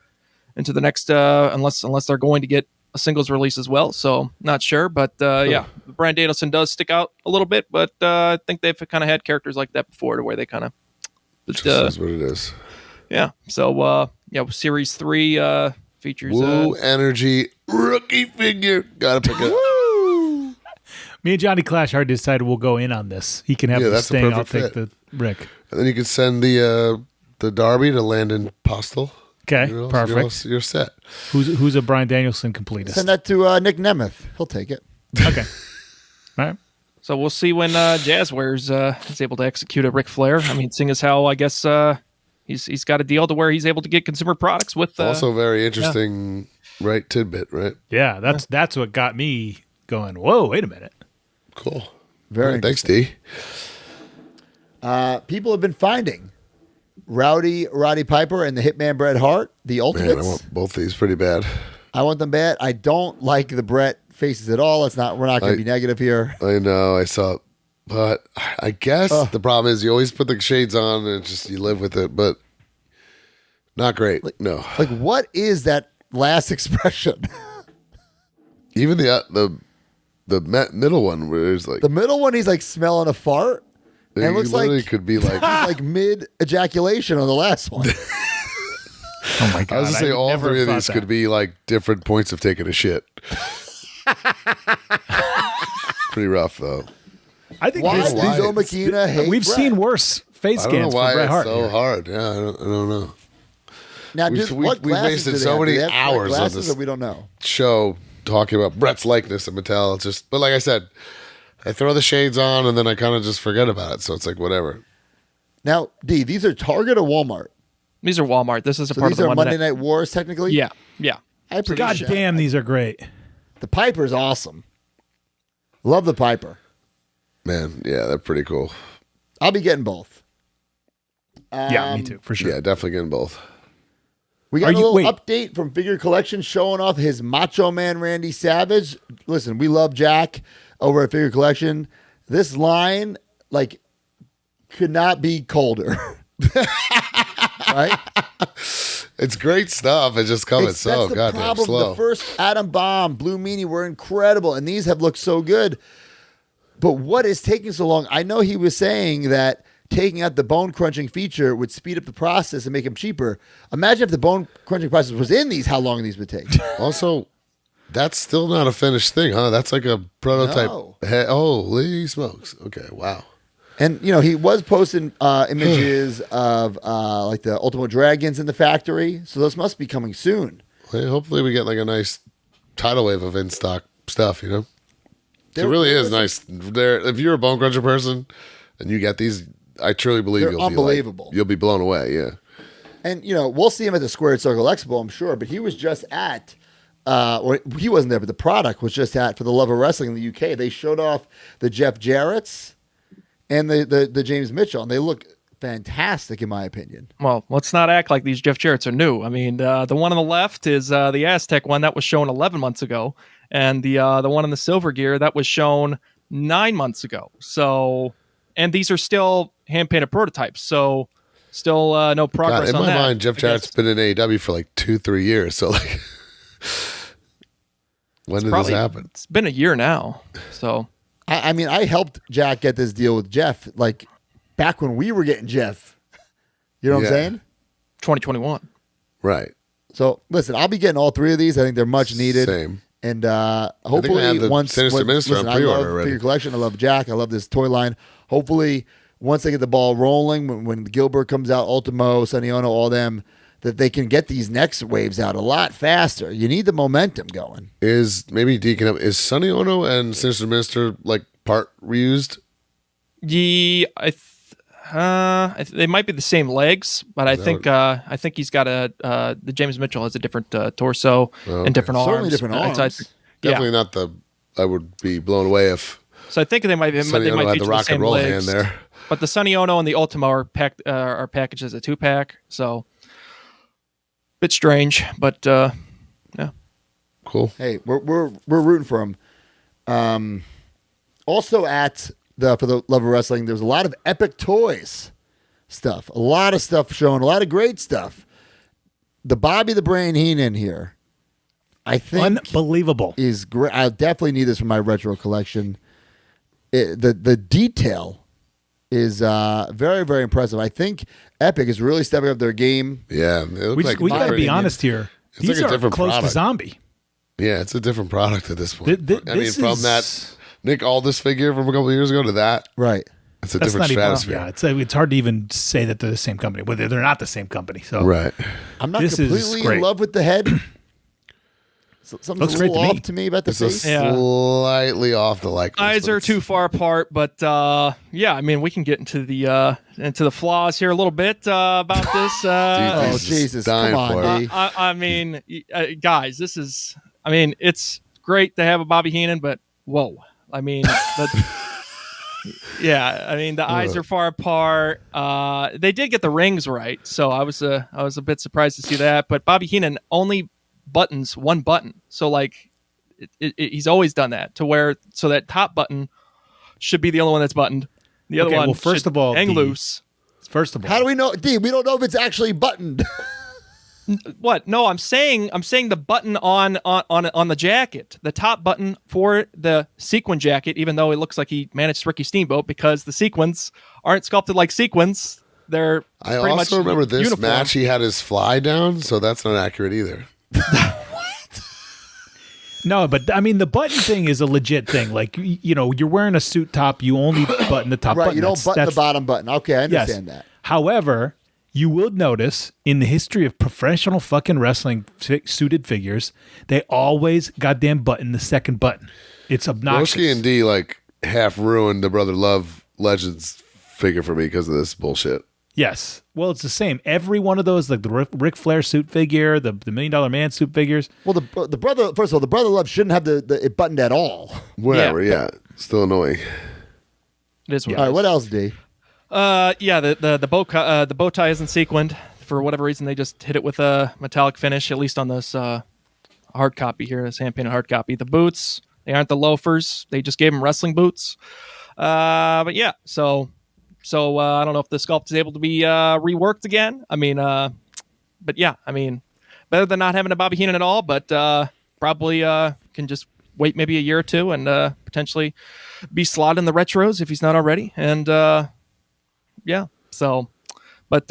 next unless they're going to get a singles release as well. So not sure, but yeah, Bryan Danielson does stick out a little bit, but I think they've kind of had characters like that before to where they kind of Just is what it is. yeah. So series 3 features Woo Energy rookie figure. Gotta pick it up. Me and Johnny Clash hard decided we'll go in on this. He can have Yeah, the that's a Sting. I'll perfect take fit. the Rick. And then you can send the Darby to Landon Postel. Okay, You know, perfect. You're set. Who's a Brian Danielson completist? Send that to Nick Nemeth. He'll take it. Okay. All right. So we'll see when Jazwares is able to execute a Ric Flair. I mean, seeing as how I guess he's got a deal to where he's able to get consumer products with. Also very interesting, right? Tidbit, right? Yeah, that's what got me going. Whoa, wait a minute. Cool. Very All right, thanks, D. People have been finding Roddy Piper and the Hitman Bret Hart, the Man, Ultimates. I want both these pretty bad. I want them bad. I don't like the Bret faces at all. We're not going to be negative here. I know. I saw it. But I guess the problem is you always put the shades on and you live with it, but not great. No. Like, what is that last expression? Even the middle one where it's like The middle one, he's like smelling a fart. And it looks literally like could be like like mid ejaculation on the last one. Oh my god! I was gonna say all never three of thought these that. could be like different points of taking a shit. Pretty rough though. I think Why his- does Joe McKenna hate we've Bret? seen worse face I don't know scans for why Bret it's Hart. so here. hard. Yeah, I don't know. Now, We've- what we've glasses wasted do they so have? Do many they have hours on glasses this. or we don't know. Show talking about Brett's likeness and Mattel. It's just, but like I said, I throw the shades on and then I kind of just forget about it. So it's like whatever. Now, D, these are Target or Walmart? These are Walmart. This is a So part these of the are Monday Night Wars, technically? Yeah. I appreciate God that. damn, these are great. The Piper's awesome. Love the Piper. Man, yeah, they're pretty cool. I'll be getting both. Yeah, me too, for sure. Yeah, definitely getting both. We got Are a you- little wait. update from Figure Collection showing off his Macho Man Randy Savage. Listen, we love Jack over at Figure Collection. This line, like, could not be colder. Right? It's great stuff. It's just coming That's so the goddamn problem. slow. The first Atom Bomb, Blue Meanie were incredible, and these have looked so good. But what is taking so long? I know he was saying that taking out the bone crunching feature would speed up the process and make them cheaper. Imagine if the bone crunching process was in these, how long these would take. Also, that's still not a finished thing, huh? That's like a prototype. No. Holy smokes. Okay, wow. And, you know, he was posting images of like the Ultimate Dragons in the factory. So those must be coming soon. Well, hopefully we get like a nice tidal wave of in-stock stuff, you know? They're- It really they're- is nice. If you're a Bone Cruncher person and you get these, I truly believe They're you'll unbelievable. you'll be blown away, yeah. And, you know, we'll see him at the Squared Circle Expo, I'm sure. But he was just at, or he wasn't there, but the product was just at For the Love of Wrestling in the UK. They showed off the Jeff Jarrett's and the James Mitchell, and they look fantastic, in my opinion. Well, let's not act like these Jeff Jarrett's are new. I mean, the one on the left is the Aztec one that was shown 11 months ago, and the one in the silver gear that was shown 9 months ago. So, and these are still hand painted prototypes. So, Still no progress God, in on my that. mind, Jeff I Jarrett's guess. been in AEW for like 2-3 years. So like, when did this happen? It's been a year now. So I mean, I helped Jack get this deal with Jeff, like back when we were getting Jeff. You know what I'm Yeah. saying? 2021. Right. So listen, I'll be getting all three of these. I think they're much needed. Same. And I hopefully, have the once Sinister Minister on I pre-order love already. figure collection. I love Jack. I love this toy line. Hopefully, once they get the ball rolling, when Gilbert comes out, Ultimo, Sonny Ono, all them, that they can get these next waves out a lot faster. You need the momentum going. Is maybe Deacon up? Is Sonny Ono and Sinister Minister like part reused? Yeah, they might be the same legs, but I think he's got the James Mitchell has a different torso and different arms. Certainly different arms. Definitely not the. I would be blown away if So I think they might Sonny Ono had feature the rock same and roll legs, hand there. But the Sonny Ono and the Ultimo are packaged as a 2-pack. So bit strange, but yeah. Cool. Hey, we're rooting for him. Also for the Love of Wrestling, there's a lot of Epic Toys stuff. A lot of stuff shown. A lot of great stuff. The Bobby the Brain Heenan here, I think, Unbelievable. is great. I definitely need this for my retro collection. The detail is very, very impressive. I think Epic is really stepping up their game. Yeah, it looked like We got to different- be honest here. It's These like a are different close to product. zombie. Yeah, it's a different product at this point. I mean, this from is- that Nick Aldis figure from a couple of years ago to that, Right. it's a That's different not even. stratosphere. Yeah, it's hard to even say that they're the same company. Well, they're not the same company. So Right. I'm not This is completely in great. love with the head. Something's Looks a great little to me. off to me about the It's a face. Yeah. slightly off the likeness. Eyes but are it's- too far apart, but yeah, I mean we can get into the flaws here a little bit about this. Oh, Jesus, Jesus. dying Come for on, it. D. I mean, guys, this is. I mean, it's great to have a Bobby Heenan, but whoa! I mean, yeah, I mean the eyes are far apart. They did get the rings right, so I was a bit surprised to see that. But Bobby Heenan only buttons one button, so like he's always done that to where so that top button should be the only one that's buttoned. The other Okay, one, well, first should of all, hang the- loose. first of all, How do we know? D, we don't know if it's actually buttoned. What? No, I'm saying the button on the jacket, the top button for the sequin jacket, even though it looks like he managed Ricky Steamboat because the sequins aren't sculpted like sequins. They're I pretty much also remember this uniform. match. He had his fly down, so that's not accurate either. no, but I mean the button thing is a legit thing. Like you're wearing a suit top, you only button the top Right. button. You don't button the That's- bottom button. Okay, I Yes. understand that. However, you will notice in the history of professional fucking wrestling suited figures, they always goddamn button the second button. It's obnoxious. Broski and D like half ruined the Brother Love Legends figure for me because of this bullshit. Yes. Well, it's the same. Every one of those, like the Ric Flair suit figure, the $1 Million Man suit figures. Well, the brother. First of all, the brother love shouldn't have it buttoned at all. Whatever, yeah. Still annoying. It is what All it right. is. What else, D? Yeah, the bow tie isn't sequined for whatever reason. They just hit it with a metallic finish, at least on this hard copy here, this hand painted hard copy. The boots, they aren't the loafers. They just gave them wrestling boots. But yeah, so I don't know if the sculpt is able to be reworked again. I mean, but yeah, I mean, better than not having a Bobby Heenan at all. But probably can just wait maybe a year or two and potentially be slotted in the retros if he's not already. And yeah, so, but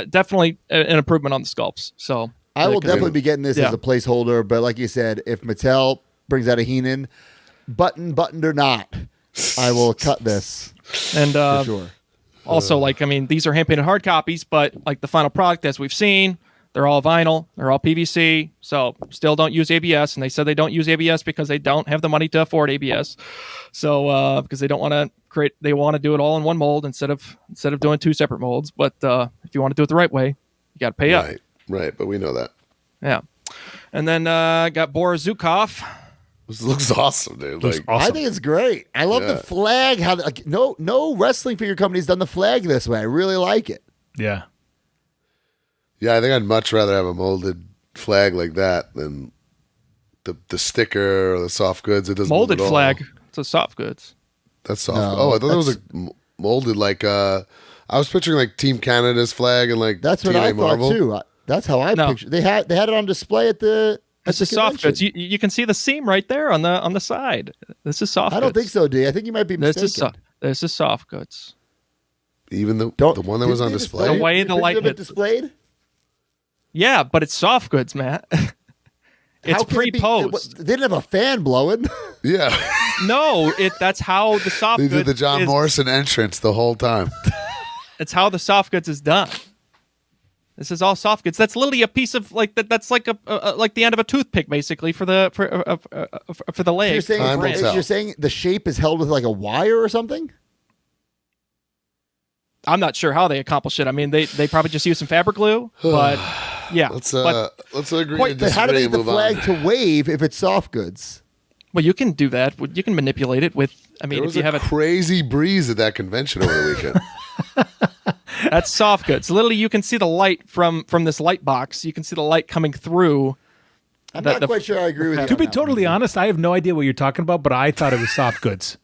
definitely an improvement on the sculpts. So I will definitely be getting this Yeah. as a placeholder. But like you said, if Mattel brings out a Heenan, buttoned or not, I will cut this and for sure. also, like, I mean, these are hand painted hard copies, but like the final product, as we've seen, they're all vinyl, they're all PVC, so still don't use ABS. And they said they don't use ABS because they don't have the money to afford ABS. So because they don't want to they want to do it all in one mold instead of doing two separate molds. But if you want to do it the right way, you got to pay up. Right, but we know that. Yeah. And then got Boris Zukov. This looks awesome, dude. Looks Like, awesome. I think it's great. I love the Yeah. flag. How like, no wrestling figure company's done the flag this way. I really like it. Yeah. yeah, I think I'd much rather have a molded flag like that than the sticker or the soft goods. It doesn't Molded move at all. flag. It's a soft goods. That's soft. No, oh, I thought that was like molded like I was picturing like Team Canada's flag and like That's what TNA I Marvel. thought too. That's how I No. pictured. They had it on display at the. This is soft goods. You can see the seam right there on the side. This is soft goods. I don't think so, D. I think you might be mistaken. This is soft goods. Even the one that was on display. The way the light hit. displayed. Yeah, but it's soft goods, Matt. It's How can it be- pre-posed. They didn't have a fan blowing. Yeah. No, that's how the soft They goods did the John Morrison entrance the whole time. It's how the soft goods is done. This is all soft goods. That's literally a piece of like that. That's like like the end of a toothpick, basically for the leg. You're saying the shape is held with like a wire or something? I'm not sure how they accomplish it. I mean, they probably just use some fabric glue, but yeah. Let's agree to But how do disagree they get and the move flag on. to wave if it's soft goods? Well, you can do that. You can manipulate it with. I mean, There if was you a have a crazy breeze at that convention over the weekend. that's soft goods. Literally, you can see the light from this light box. You can see the light coming through. I'm not quite sure I agree with you. To on be that totally one. honest, I have no idea what you're talking about, but I thought it was soft goods.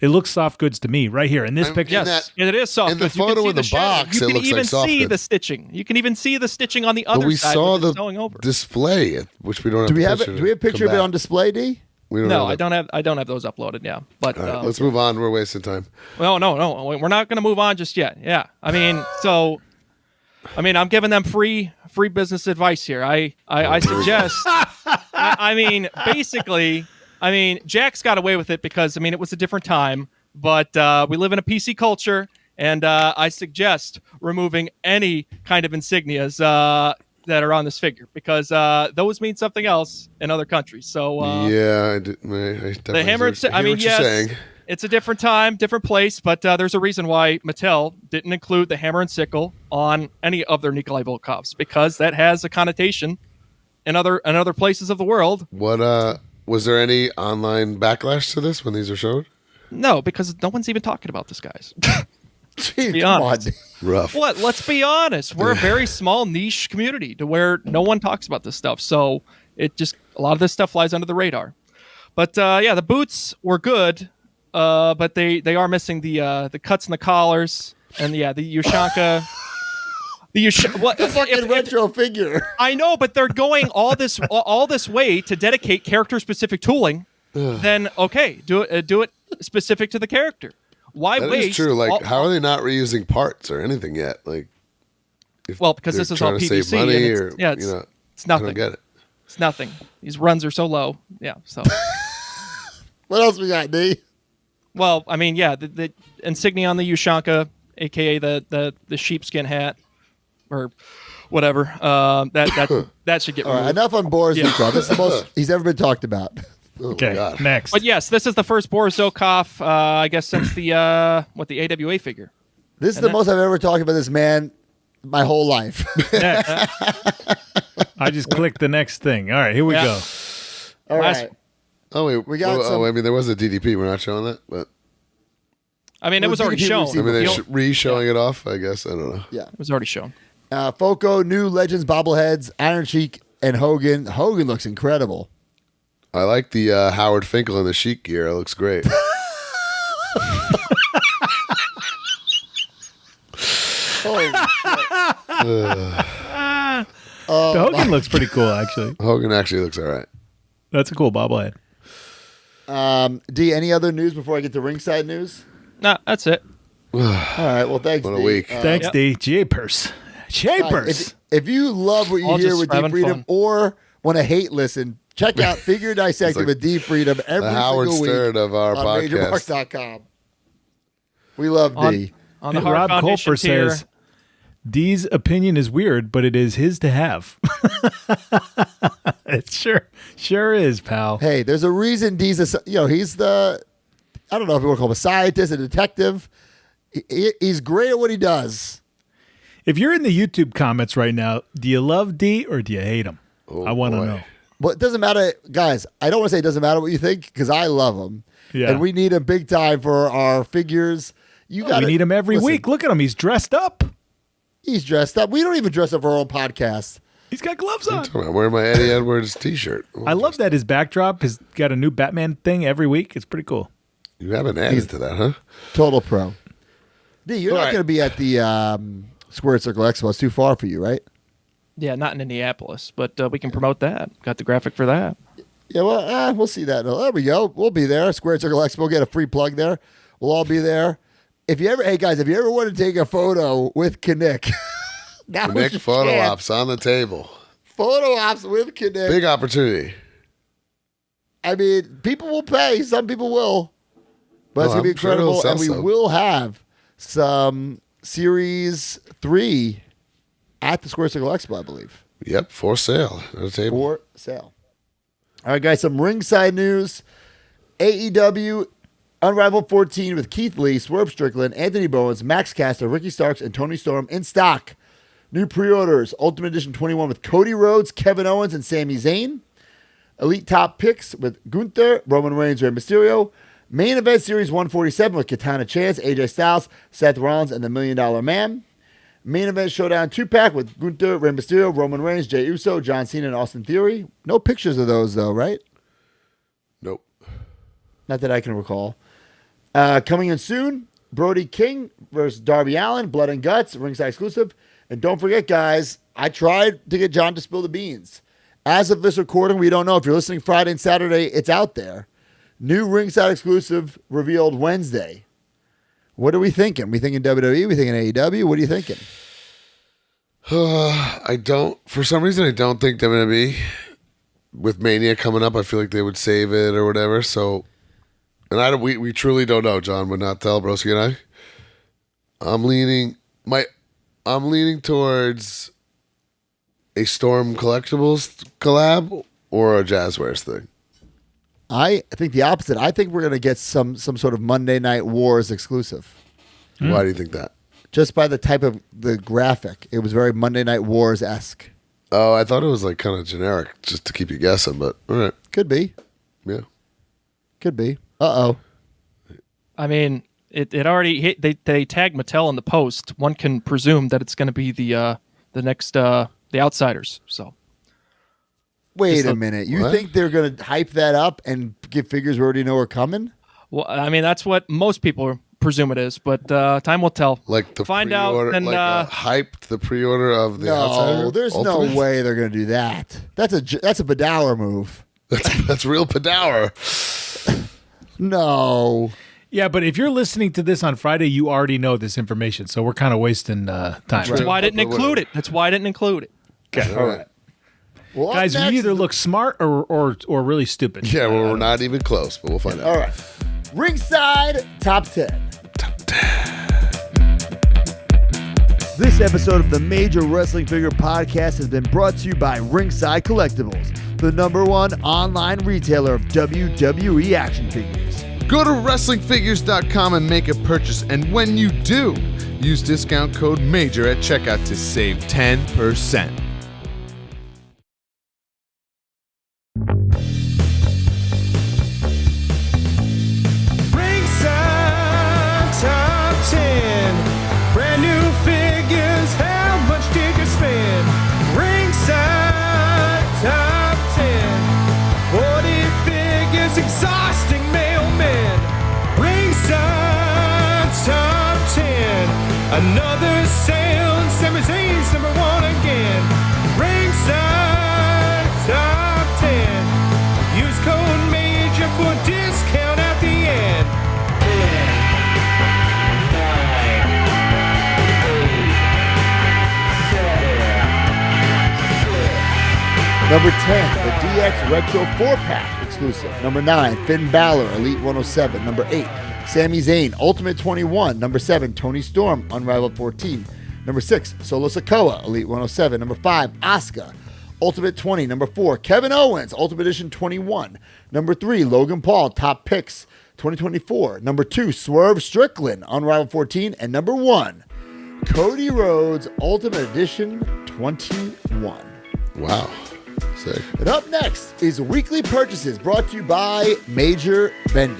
It looks soft goods to me right here in this picture. Yes, it is soft in the goods. You can photo see in the shadow. box, you it can looks like even soft see goods. the stitching. You can even see the stitching on the other But we side. saw which is the going over. display, which we don't have. Do we the have picture do we have a picture of it come on back. display, D? We don't No, have it. I don't have those uploaded. Yeah, but All right, let's move on. We're wasting time. well, no, we're not going to move on just yet. Yeah, I mean, I'm giving them free business advice here. I suggest. I mean, basically, Jack's got away with it because it was a different time, but we live in a PC culture, and I suggest removing any kind of insignias that are on this figure because those mean something else in other countries. So yeah, I definitely the hammer. hear I mean, what you're yes, saying. it's a different time, different place, but there's a reason why Mattel didn't include the hammer and sickle on any of their Nikolai Volkovs because that has a connotation in other places of the world. What was there any online backlash to this when these are showed? No, because no one's even talking about this, guys. Jeez, be come on. honest. Rough. What? Let's be honest. We're a very small niche community to where no one talks about this stuff. So a lot of this stuff flies under the radar. But yeah, the boots were good, but they are missing the cuts and the collars, and yeah, the Ushanka. What The fucking retro figure. I know, but they're going all this way to dedicate character specific tooling. Then okay, do it specific to the character. Why That waste? is true. Like, how are they not reusing parts or anything yet? Like, Well, because they're this is all trying to PVC. save money, and it's, or yeah, it's, you know, it's I nothing. don't get it. It's nothing. These runs are so low. Yeah. So, What else we got, D? well, yeah, the insignia on the Ushanka, aka the sheepskin hat, or whatever. That should get All removed. right, enough on Boris Yeah. Zukov. This is the most he's ever been talked about. Oh, Okay, my God. next. But yes, this is the first Boris Zukov, I guess, since the AWA figure. This is the most I've ever talked about this man my whole life. Next. I just clicked the next thing. All right, here we Yeah. go. All Last- right. Oh wait, We got oh, some- I mean, there was a DDP. We're not showing that, but It Well, was already DDP shown. we've seen I mean, they're It re-showing it off. I guess I don't know. Yeah. was already shown. Funko, new Legends bobbleheads, Iron Sheik, and Hogan. Hogan looks incredible. I like the Howard Finkel in the Sheik gear. It looks great. Holy The Hogan looks pretty cool, actually. Hogan actually looks all right. That's a cool bobblehead. D, any other news before I get to ringside news? Nah, that's it. All right. Well, thanks, What a D. week. Thanks, Yep. D. Japers. Japers. If you love what you All hear just with D having Freedom fun. or want to hate listen, check out Figure Dissected like with D Freedom every The Howard single week Stern of our on podcast. MajorMarks.com. We love D. On the And Hard Rob Foundation Colfer tier, says, D's opinion is weird, but it is his to have. It sure is, pal. Hey, there's a reason D's he's the, I don't know if you want to call him a scientist, a detective. He's great at what he does. If you're in the YouTube comments right now, do you love D or do you hate him? Oh, I want to boy. know. But it doesn't matter, guys. I don't want to say it doesn't matter what you think because I love him. Yeah. And we need him big time for our figures. You got We need him every week. Look at him. He's dressed up. He's dressed up. We don't even dress up for our own podcast. He's got gloves on. I'm wearing my Eddie Edwards T-shirt. I love that his backdrop has got a new Batman thing every week. It's pretty cool. You haven't added to that, huh? Total pro. D, you're not Right. going to be at the Square Circle Expo. It's too far for you, right? Yeah, not in Indianapolis, but we can promote that. Got the graphic for that. Yeah, well, we'll see that. There we go. We'll be there. Square Circle Expo. Get a free plug there. We'll all be there. Hey guys, if you ever want to take a photo with Kinnick, Nick photo ops on the table. Photo ops with Kinnick. Big opportunity. I mean, people will pay. Some people will. But it's Oh, going to be I'm sure it'll incredible. sell And we some. will have some Series 3 at the Square Circle Expo, I believe. Yep, for sale at a table. For sale. All right, guys, some ringside news. AEW Unrivaled 14 with Keith Lee, Swerve Strickland, Anthony Bowens, Max Caster, Ricky Starks, and Tony Storm in stock. New pre-orders, Ultimate Edition 21 with Cody Rhodes, Kevin Owens, and Sami Zayn. Elite Top Picks with Gunther, Roman Reigns, Rey Mysterio. Main Event Series 147 with Katana Chance, AJ Styles, Seth Rollins, and the $1 Million Man. Main Event Showdown 2-pack with Gunther, Rey Mysterio, Roman Reigns, Jey Uso, John Cena, and Austin Theory. No pictures of those, though, right? Nope. Not that I can recall. Coming in soon, Brody King versus Darby Allin, Blood and Guts, ringside exclusive. And don't forget, guys, I tried to get John to spill the beans. As of this recording, we don't know. If you're listening Friday and Saturday, it's out there. New ringside exclusive revealed Wednesday. What are we thinking? We thinking WWE? We thinking AEW? What are you thinking? For some reason, I don't think WWE, with Mania coming up, I feel like they would save it or whatever. So, and we truly don't know. John would not tell Broski and I. I'm leaning towards a Storm Collectibles collab or a Jazwares thing. I think the opposite. I think we're going to get some sort of Monday Night Wars exclusive. Why do you think that? Just by the type of the graphic. It was very Monday Night Wars-esque. Oh, I thought it was like kind of generic just to keep you guessing, but all right. Could be. Yeah. Could be. Uh-oh. I mean, it already hit. They tagged Mattel in the post. One can presume that it's going to be the next the Outsiders. So Wait a minute. You What? think they're going to hype that up and give figures we already know are coming? well, I mean that's what most people presume it is, but time will tell. Like the Find out pre-order, and, hyped the pre-order of the No, Outsider? there's Ultimate? no way they're going to do that. That's a Badauer move. That's real Padour. No. Yeah, but if you're listening to this on Friday, you already know this information, so we're kind of wasting time. That's why I didn't include it. That's why I didn't include it. Okay. All right. Well, up Guys, we next either is the- look smart or really stupid. Yeah, well, we're not even close, but we'll find out. All right. Ringside Top 10. This episode of the Major Wrestling Figure Podcast has been brought to you by Ringside Collectibles, the #1 online retailer of WWE action figures. Go to WrestlingFigures.com and make a purchase, and when you do, use discount code MAJOR at checkout to save 10%. Ringside Top 10. Brand new figures, how much did you spend? Ringside Top 10. 40 figures, exhausting mailmen. Ringside Top 10. Another sale, and Sami Zayn's #1 again. Ringside Top 10. Use code MAJOR for discount at the end. Number 10, the DX Retro 4-pack exclusive. Number 9, Finn Balor, Elite 107. Number 8, Sami Zayn, Ultimate 21. Number 7, Tony Storm, Unrivaled 14. Number 6, Solo Sikoa, Elite 107. Number 5, Asuka, Ultimate 20. Number 4, Kevin Owens, Ultimate Edition 21. Number 3, Logan Paul, Top Picks 2024. Number 2, Swerve Strickland, Unrivaled 14. And number 1, Cody Rhodes, Ultimate Edition 21. Wow. Sick. And up next is Weekly Purchases, brought to you by Major Bendies.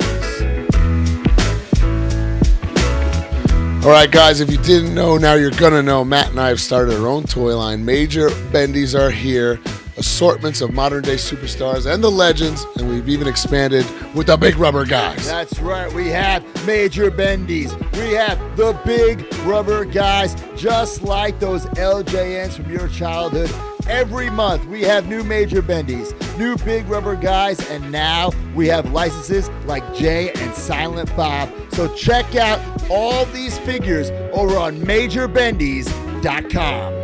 All right, guys, if you didn't know, now you're going to know. Matt and I have started our own toy line. Major Bendies are here. assortments of modern day superstars and the legends, and we've even expanded with the big rubber guys. That's right. We have major bendies. We have the big rubber guys, just like those LJNs from your childhood. Every month we have new major bendies, new big rubber guys, and now we have licenses like Jay and Silent Bob. So check out all these figures over on majorbendies.com.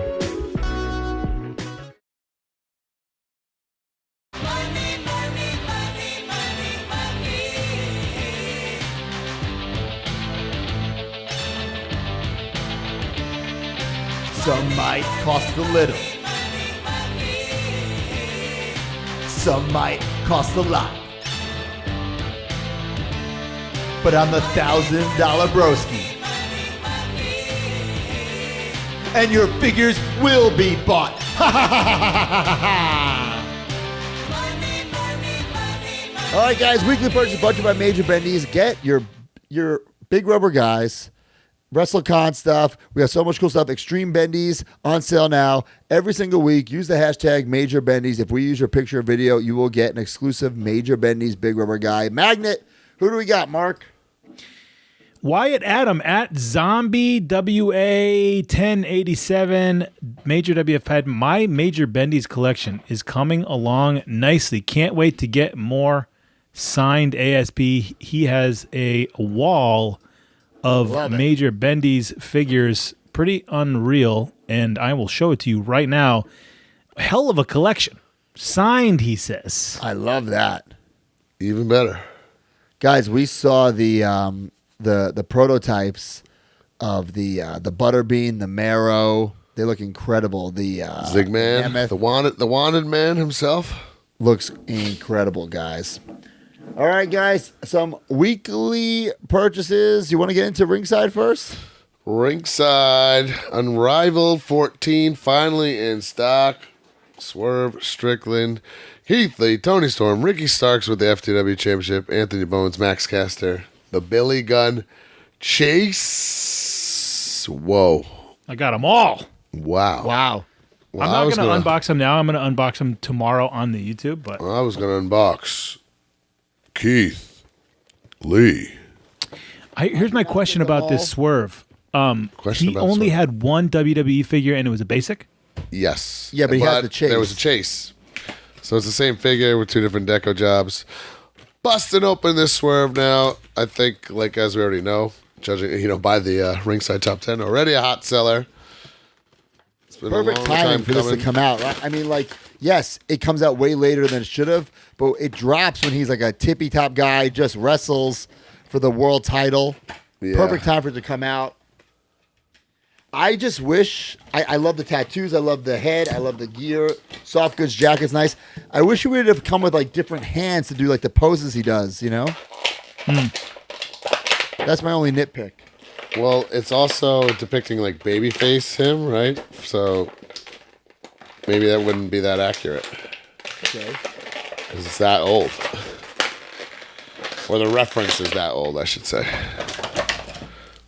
Some might cost a little. Some might cost a lot. But I'm the $1,000 broski. And your figures will be bought. All right, guys, weekly purchase brought to you by Major Bendies. Get your big rubber guys. Wrestlecon stuff. We have so much cool stuff. Extreme Bendies on sale now. Every single week, use the hashtag Major Bendies. If we use your picture or video, you will get an exclusive Major Bendies Big Rubber Guy magnet. Who do we got, Mark? Wyatt Adam at Zombie WA 1087. Major WF had my Major Bendies collection is coming along nicely. Can't wait to get more signed ASP. He has a wall of Major Bendies figures, pretty unreal, and I will show it to you right now. Hell of a collection. Signed, he says. I love that. Even better. Guys, we saw the prototypes of the Butterbean, the Marrow. They look incredible. The Zigman, Mammoth the wanted man himself. looks incredible, guys. All right, guys, some weekly purchases. You want to get into Ringside first? Ringside, Unrivaled 14, finally in stock. Swerve, Strickland, Heath Lee, Tony Storm, Ricky Starks with the FTW Championship, Anthony Bones, Max Caster, the Billy Gunn, Chase. Whoa. I got them all. Wow. Wow. Well, I'm not going to unbox them now. I'm going to unbox them tomorrow on the YouTube. But I was going to unbox Keith Lee. Here's my question about this Swerve. Question He about only Swerve. had one WWE figure, and it was a basic? Yes. Yeah, but he has the chase. There was a chase. So it's the same figure with two different deco jobs. Busting open this Swerve now. I think, like as we already know, judging by the Ringside Top 10, already a hot seller. It's been Perfect a long timing time for this coming. to come out. Right? I mean, like, yes, it comes out way later than it should have, but it drops when he's like a tippy top guy, just wrestles for the world title. Yeah. Perfect time for it to come out. I just wish, I love the tattoos, I love the head, I love the gear, soft goods jacket's nice. I wish he would have come with like different hands to do like the poses he does, you know? That's my only nitpick. Well, it's also depicting like babyface him, right? So maybe that wouldn't be that accurate. Okay. Because it's that old. Or the reference is that old, I should say.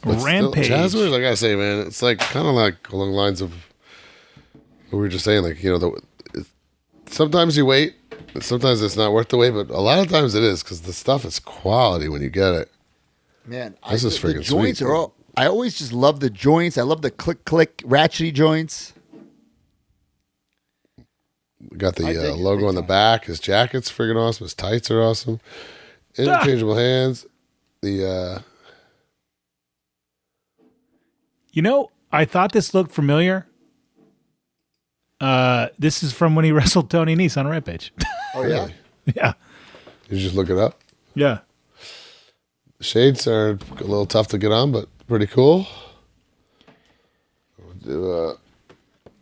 But Rampage. Still, Jazwares, I gotta say, man, it's like kind of like along the lines of what we were just saying. Like, sometimes you wait, and sometimes it's not worth the wait, but a lot of times it is because the stuff is quality when you get it. Man, This is the freaking joints sweet, are all, I always just love the joints. I love the click, ratchety joints. We got the I dig it logo big on the time. back. His jacket's freaking awesome. His tights are awesome. Interchangeable hands. The I thought this looked familiar. This is from when he wrestled Tony Nese on Rampage. Oh, yeah? Yeah. you just look it up. Yeah. Shades are a little tough to get on, but pretty cool. We'll do a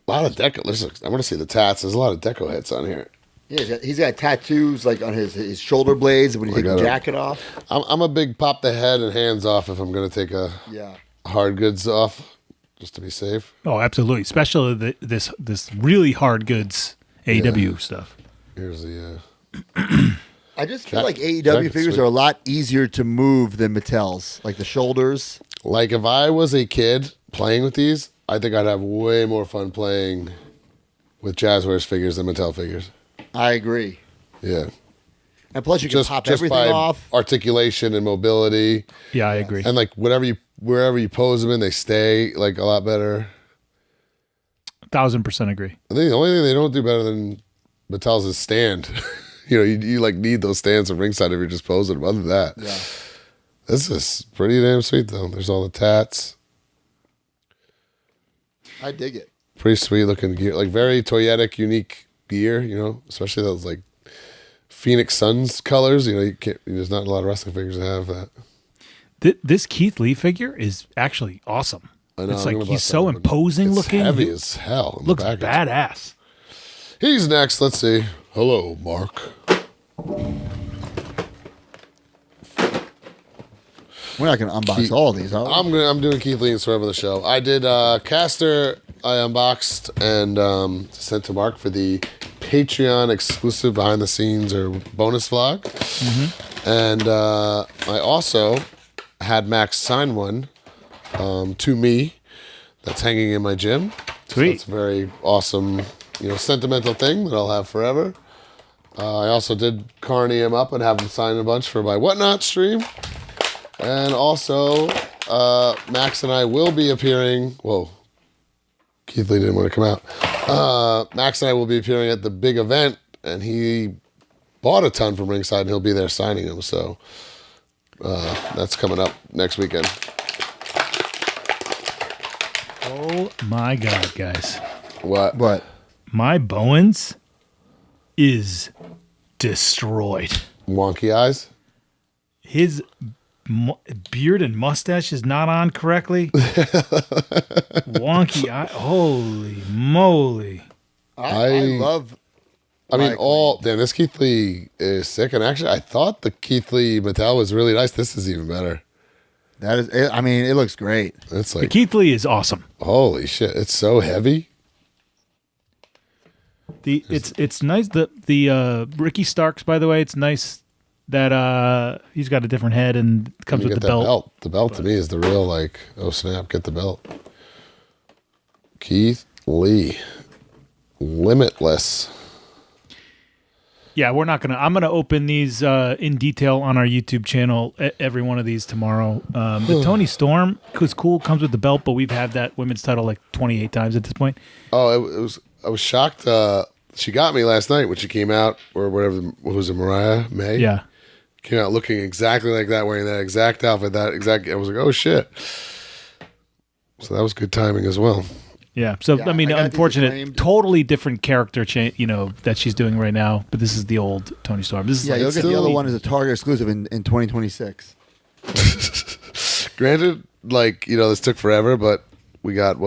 lot of deco. Listen, I want to see the tats. There's a lot of deco hits on here. Yeah, he's got tattoos like on his shoulder blades when you take the jacket off. I'm a big pop the head and hands off if I'm going to take a hard goods off, just to be safe. Oh, absolutely. Especially this really hard goods AEW stuff. Here's the. I just feel Jack- like AEW jacket's figures sweet. are a lot easier to move than Mattel's. Like the shoulders. Like if I was a kid playing with these, I think I'd have way more fun playing with Jazwares figures than Mattel figures. I agree. Yeah. And plus, you can pop everything by off. articulation and mobility. Yeah, I agree. And like wherever you pose them in, they stay like a lot better. 1000% agree. I think the only thing they don't do better than Mattel's is stand. You like need those stands at ringside if you're just posing them. Other than that, Yeah. this is pretty damn sweet though. There's all the tats. I dig it. Pretty sweet looking gear, like very toyetic, unique gear. Especially those like Phoenix Suns colors. You can't. There's not a lot of wrestling figures that have that. This Keith Lee figure is actually awesome. I know, It's I'm like gonna he's bust so that one. imposing It's looking. heavy as hell. in the Looks package. badass. He's next. Let's see. Hello, Mark. We're not going to unbox all of these, are we? I'm doing Keith Lee and Swerve on the show. I did Caster. I unboxed and sent to Mark for the Patreon exclusive behind the scenes or bonus vlog. Mm-hmm. And I also had Max sign one to me that's hanging in my gym. Sweet. So it's a very awesome, sentimental thing that I'll have forever. I also did carny him up and have him sign a bunch for my Whatnot stream. And also, Max and I will be appearing. Whoa, Keith Lee didn't want to come out. Max and I will be appearing at the big event, and he bought a ton from Ringside, and he'll be there signing them. So that's coming up next weekend. Oh my God, guys. What? My Bowens is destroyed. Wonky eyes? His beard and mustache is not on correctly. Wonky eye. Holy moly. I love. This Keith Lee is sick. And actually, I thought the Keith Lee Mattel was really nice. This is even better. That is. It looks great. It's The like, Keith Lee is awesome. holy shit. It's so heavy. It's nice. The Ricky Starks, by the way, it's nice that he's got a different head and comes You with get the that belt. The belt to me is the real, like, oh snap, get the belt. Keith Lee. Limitless. Yeah, I'm gonna open these in detail on our YouTube channel. Every one of these tomorrow. The Tony Storm was cool. Comes with the belt, but we've had that women's title like 28 times at this point. Oh, I was shocked. She got me last night when she came out, or whatever. What was it, Mariah May? Yeah. Came out looking exactly like that, wearing that exact outfit, I was like, oh shit. So that was good timing as well. Yeah. So Yeah, I mean, I got these unfortunate, framed. totally different character change, that she's doing right now. But this is the old Tony Storm. This is Yeah, you'll get the still- other one as a Target exclusive in 2026. Granted, like, this took forever, but we got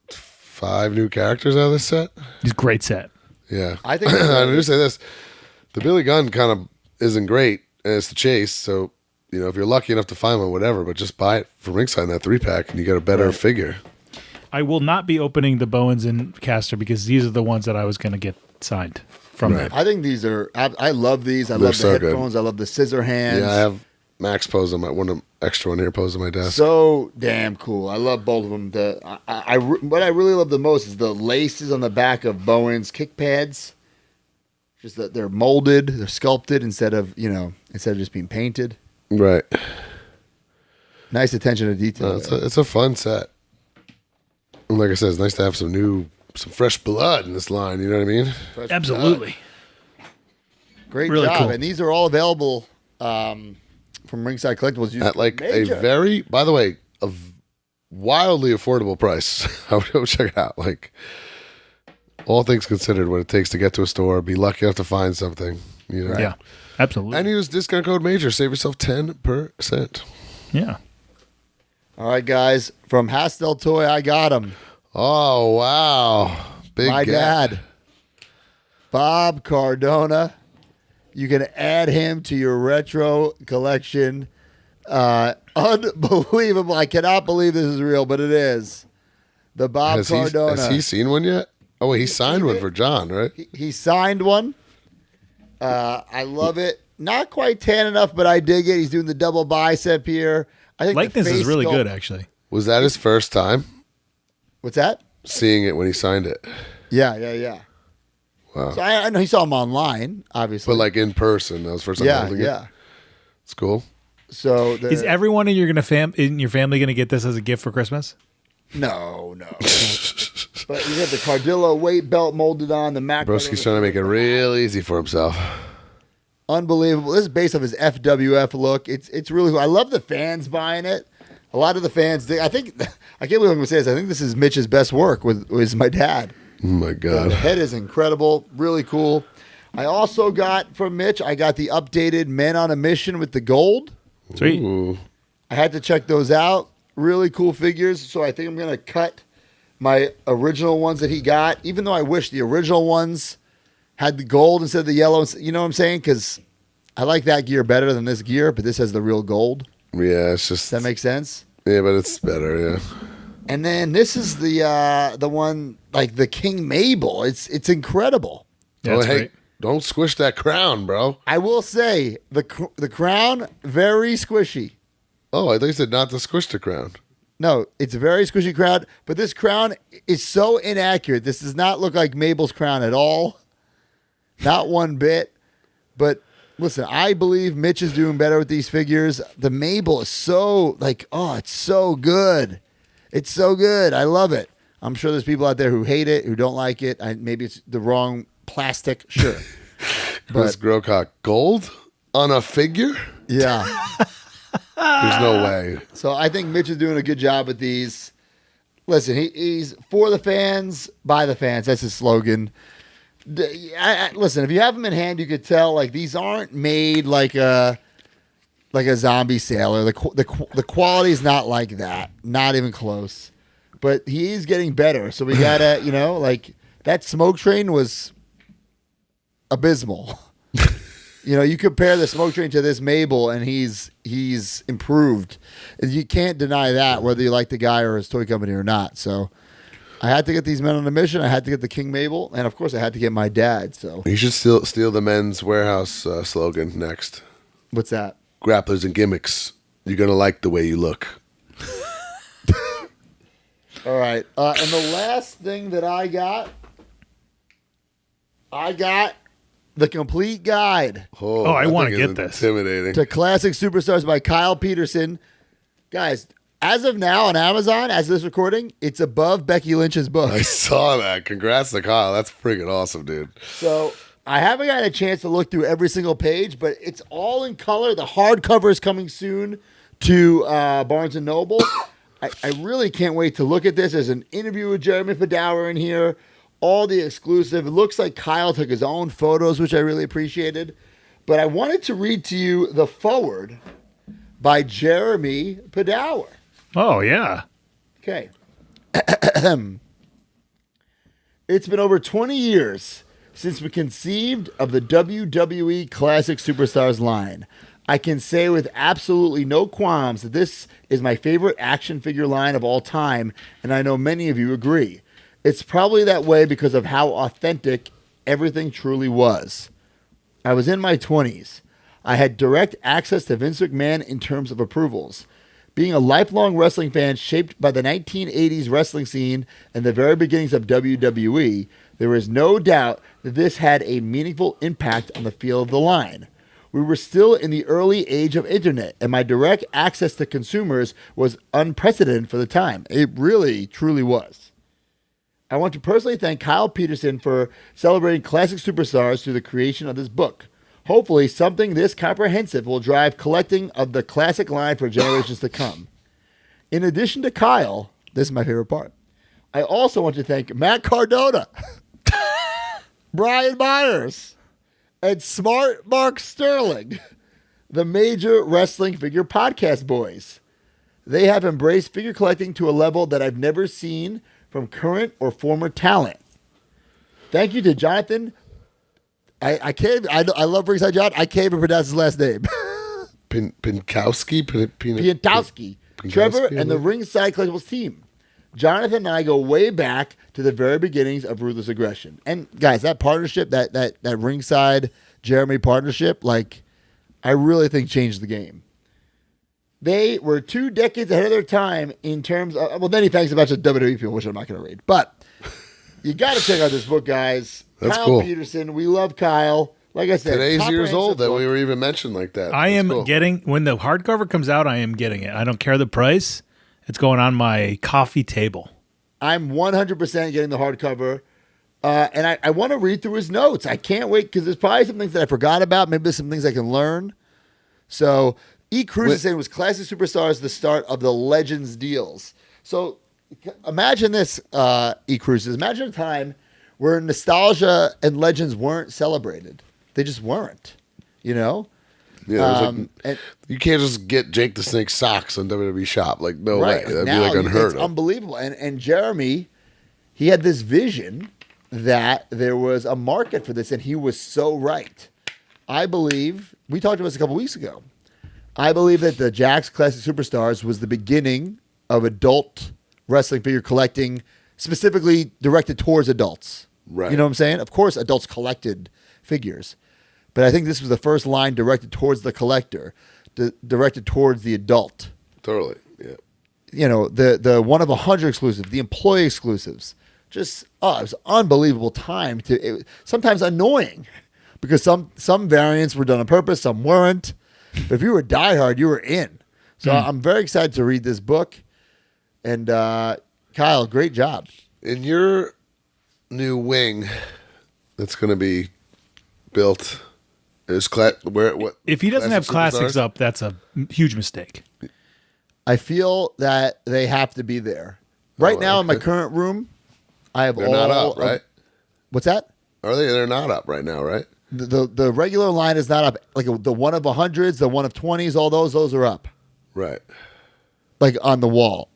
5 new characters out of this set? It's a great set. Yeah. I think- I'm going to say this. The Billy Gunn kind of isn't great, and it's the chase, so, if you're lucky enough to find one, whatever, but just buy it from Ringside in that 3-pack, and you get a better figure. I will not be opening the Bowens and Caster because these are the ones that I was going to get signed from Right. them. I think these are. I love these. I They're love the so good. headphones. I love the scissor hands. Yeah, I have Max pose on my extra one here posed on my desk. So damn cool. I love both of them. What I really love the most is the laces on the back of Bowen's kick pads. Just that they're molded, they're sculpted instead of just being painted. Right. Nice attention to detail. It's a fun set. And like I said, it's nice to have some fresh blood in this line. You know what I mean? Absolutely. Great really job. cool. And these are all available from Ringside Collectibles. At like Major. a very, by the way, wildly affordable price. I would go check it out. Like, all things considered, what it takes to get to a store, be lucky enough to find something. Yeah, absolutely. And use discount code MAJOR. Save yourself 10%. Yeah. All right, guys. From Hastel Toy, I got him. Oh, wow. Big My gap. dad, Bob Cardona. You can add him to your retro collection. Unbelievable. I cannot believe this is real, but it is. The Bob Cardona. Has he seen one yet? Oh, wait, he signed one for John, right? He signed one. I love it. Not quite tan enough, but I dig it. He's doing the double bicep here. I think the Likeness is face really sculpt- good, actually. Was that his first time What's that? seeing it when he signed it? Yeah. Wow. So I know he saw him online, obviously. But like in person, that was the first time holding it. Yeah. It's cool. So Is everyone in your family gonna get this as a gift for Christmas? No. But you have the Cardillo weight belt molded on the Mac. Broski's trying to make it real easy for himself. Unbelievable. This is based off his FWF look. It's really cool. I love the fans buying it. A lot of the fans, I can't believe I'm going to say this. I think this is Mitch's best work with my dad. Oh my God. The head is incredible. Really cool. I also got from Mitch, I got the updated Men on a Mission with the gold. Sweet. Ooh. I had to check those out. Really cool figures. So I think I'm going to cut my original ones that he got, even though I wish the original ones had the gold instead of the yellow. You know what I'm saying? Because I like that gear better than this gear, but this has the real gold. Yeah, it's Does just. that make sense? Yeah, but it's better, yeah. And then this is the one, like the King Mabel. It's incredible. That's hey, great. don't squish that crown, bro. I will say, the crown, very squishy. Oh, I thought you said not to squish the crown. No, it's a very squishy crown, but this crown is so inaccurate. This does not look like Mabel's crown at all. Not one bit. But listen, I believe Mitch is doing better with these figures. The Mabel is so, it's so good. It's so good. I love it. I'm sure there's people out there who hate it, who don't like it. Maybe it's the wrong plastic. Sure. Chris Grocock, gold on a figure? Yeah. There's no way. So I think Mitch is doing a good job with these. Listen, he's for the fans, by the fans. That's his slogan. Listen, if you have them in hand, you could tell like these aren't made like a zombie sailor. The quality is not like that, not even close. But he is getting better. So we gotta, that smoke train was abysmal. You compare the smoke train to this Mabel, and he's improved. And you can't deny that, whether you like the guy or his toy company or not. So I had to get these Men on a Mission. I had to get the King Mabel, and of course, I had to get my dad. So You should steal the Men's Warehouse slogan next. what's that? Grapplers and gimmicks. You're going to like the way you look. All right, and the last thing that I got the complete guide Oh, I that wanna thing get is this. Intimidating. to Classic Superstars by Kyle Peterson. Guys, as of now on Amazon, as of this recording, it's above Becky Lynch's book. I saw that. Congrats to Kyle. That's freaking awesome, dude. So I haven't got a chance to look through every single page, but it's all in color. The hardcover is coming soon to Barnes & Noble. I really can't wait to look at this. There's an interview with Jeremy Fedauer in here, all the exclusive. It looks like Kyle took his own photos, which I really appreciated. But I wanted to read to you the foreword by Jeremy Fedauer. Oh yeah. Okay. It's been over 20 years since we conceived of the WWE Classic Superstars line. I can say with absolutely no qualms that this is my favorite action figure line of all time, and I know many of you agree. It's probably that way because of how authentic everything truly was. I was in my 20s. I had direct access to Vince McMahon in terms of approvals. Being a lifelong wrestling fan shaped by the 1980s wrestling scene and the very beginnings of WWE, there is no doubt that this had a meaningful impact on the feel of the line. We were still in the early age of internet, and my direct access to consumers was unprecedented for the time. It really, truly was. I want to personally thank Kyle Peterson for celebrating classic superstars through the creation of this book. Hopefully, something this comprehensive will drive collecting of the classic line for generations to come. In addition to Kyle, this is my favorite part, I also want to thank Matt Cardona, Brian Myers, and Smart Mark Sterling, the Major Wrestling Figure Podcast boys. They have embraced figure collecting to a level that I've never seen from current or former talent. Thank you to Jonathan. I love Ringside John. I can't even pronounce his last name. Pinkowski? Piantowski, Trevor, and the Ringside Collectibles team. Jonathan and I go way back to the very beginnings of Ruthless Aggression. And guys, that partnership, that Ringside Jeremy partnership, I really think changed the game. They were 2 decades ahead of their time in terms of, then he thanks a bunch of WWE people, which I'm not going to read. But You got to check out this book, guys. That's Kyle cool. Peterson. We love Kyle. Like I said, Today's years old that book. we were even mentioned like that. I That's am cool. getting, when the hardcover comes out, I am getting it. I don't care the price. It's going on my coffee table. I'm 100% getting the hardcover. And I want to read through his notes. I can't wait because there's probably some things that I forgot about. Maybe there's some things I can learn. So E. Cruz is saying it was Classic Superstars the start of the Legends deals. So imagine this, E. Cruz. Imagine a time where nostalgia and Legends weren't celebrated. They just weren't, you know? Yeah, it was And you can't just get Jake the Snake socks on WWE Shop. Like, no right, way. That'd now, be like unheard it's of. unbelievable. And Jeremy, he had this vision that there was a market for this, and he was so right. I believe, we talked about this a couple weeks ago, I believe that the Jakks Classic Superstars was the beginning of adult wrestling figure collecting, specifically directed towards adults. Right. You know what I'm saying? Of course, adults collected figures, but I think this was the first line directed towards the collector, directed towards the adult. Totally. Yeah. You know, the 1 of 100 exclusive, the employee exclusives. Just, it was an unbelievable time. Sometimes annoying because some variants were done on purpose, some weren't. But if you were diehard, you were in. So I'm very excited to read this book. And Kyle, great job. In your new wing that's going to be built, is what? If he doesn't have classics Superstars? up, that's a huge mistake. I feel that they have to be there. Right now in my okay. current room, I have They're all not up, of- right? What's that? Are they? They're not up right now, right? The regular line is not up. Like the 1 of 100s, the 1 of 20s, all those are up. Right. Like on the wall.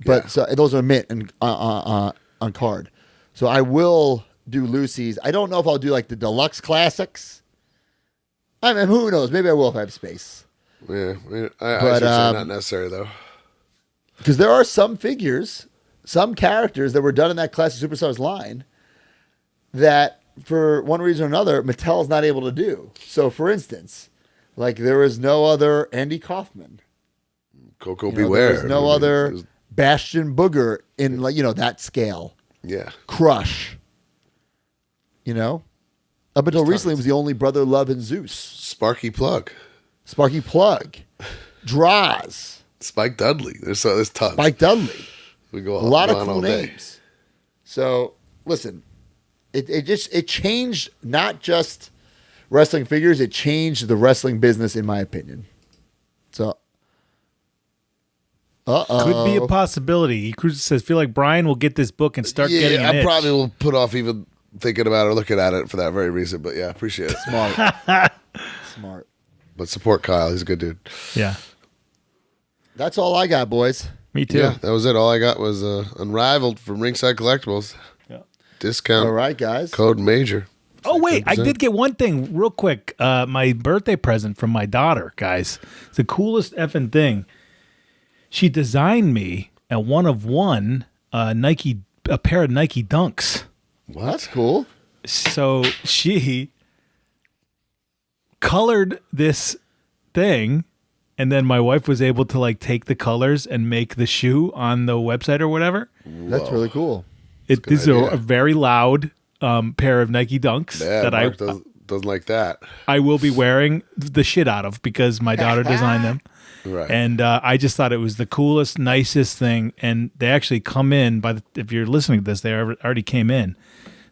But Yeah. so those are mint and on card. So I will do Lucy's. I don't know if I'll do like the deluxe classics. I mean, who knows? Maybe I will if I have space. Yeah. I But, should say not necessary though. Because there are some figures, some characters that were done in that Classic Superstars line that, for one reason or another, Mattel's not able to do. So, for instance, like there is no other Andy Kaufman. Coco You know, beware. there is no other Bastion Booger in that scale. Yeah. Crush. You know? Up until recently, it was the only Brother Love and Zeus. Sparky Plug. Sparky Plug. Draws. Spike Dudley. There's tons. Mike Dudley. We go A lot of on cool all day. names. So, listen, it changed not just wrestling figures, it changed the wrestling business, in my opinion. So, Could be a possibility. Cruz says, feel like Brian will get this book and start getting an I itch. probably will put off even thinking about or looking at it for that very reason. But yeah, appreciate it. smart. But support Kyle. He's a good dude. Yeah, That's all I got, boys. me too. Yeah, that was it. All I got was Unrivaled from Ringside Collectibles. Yeah. Discount All right, guys. code major. Oh, wait, I 10%. did get one thing real quick. My birthday present from my daughter, guys. It's the coolest effing thing. She designed me a 1 of 1 a pair of Nike Dunks. What? That's cool. So she colored this thing, and then my wife was able to take the colors and make the shoe on the website or whatever. That's really cool. These idea. are a very loud pair of Nike Dunks Yeah, that Mark doesn't like that. I will be wearing the shit out of because my daughter designed them. Right. And I just thought it was the coolest, nicest thing. And they actually come in if you're listening to this, they already came in.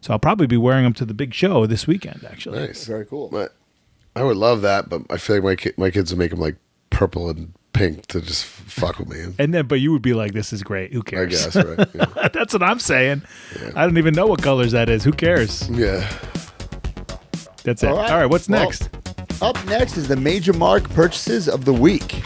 So I'll probably be wearing them to the big show this weekend, actually. Nice. Very cool. But I would love that, but I feel like my kids would make them like purple and pink to just fuck with me. And then, but you would be like, this is great. Who I cares? guess, right? Yeah. That's what I'm saying. I don't even know what colors that is. Who cares? Yeah. That's it. All right, what's Well, next? Up next is the Major Mark purchases of the week.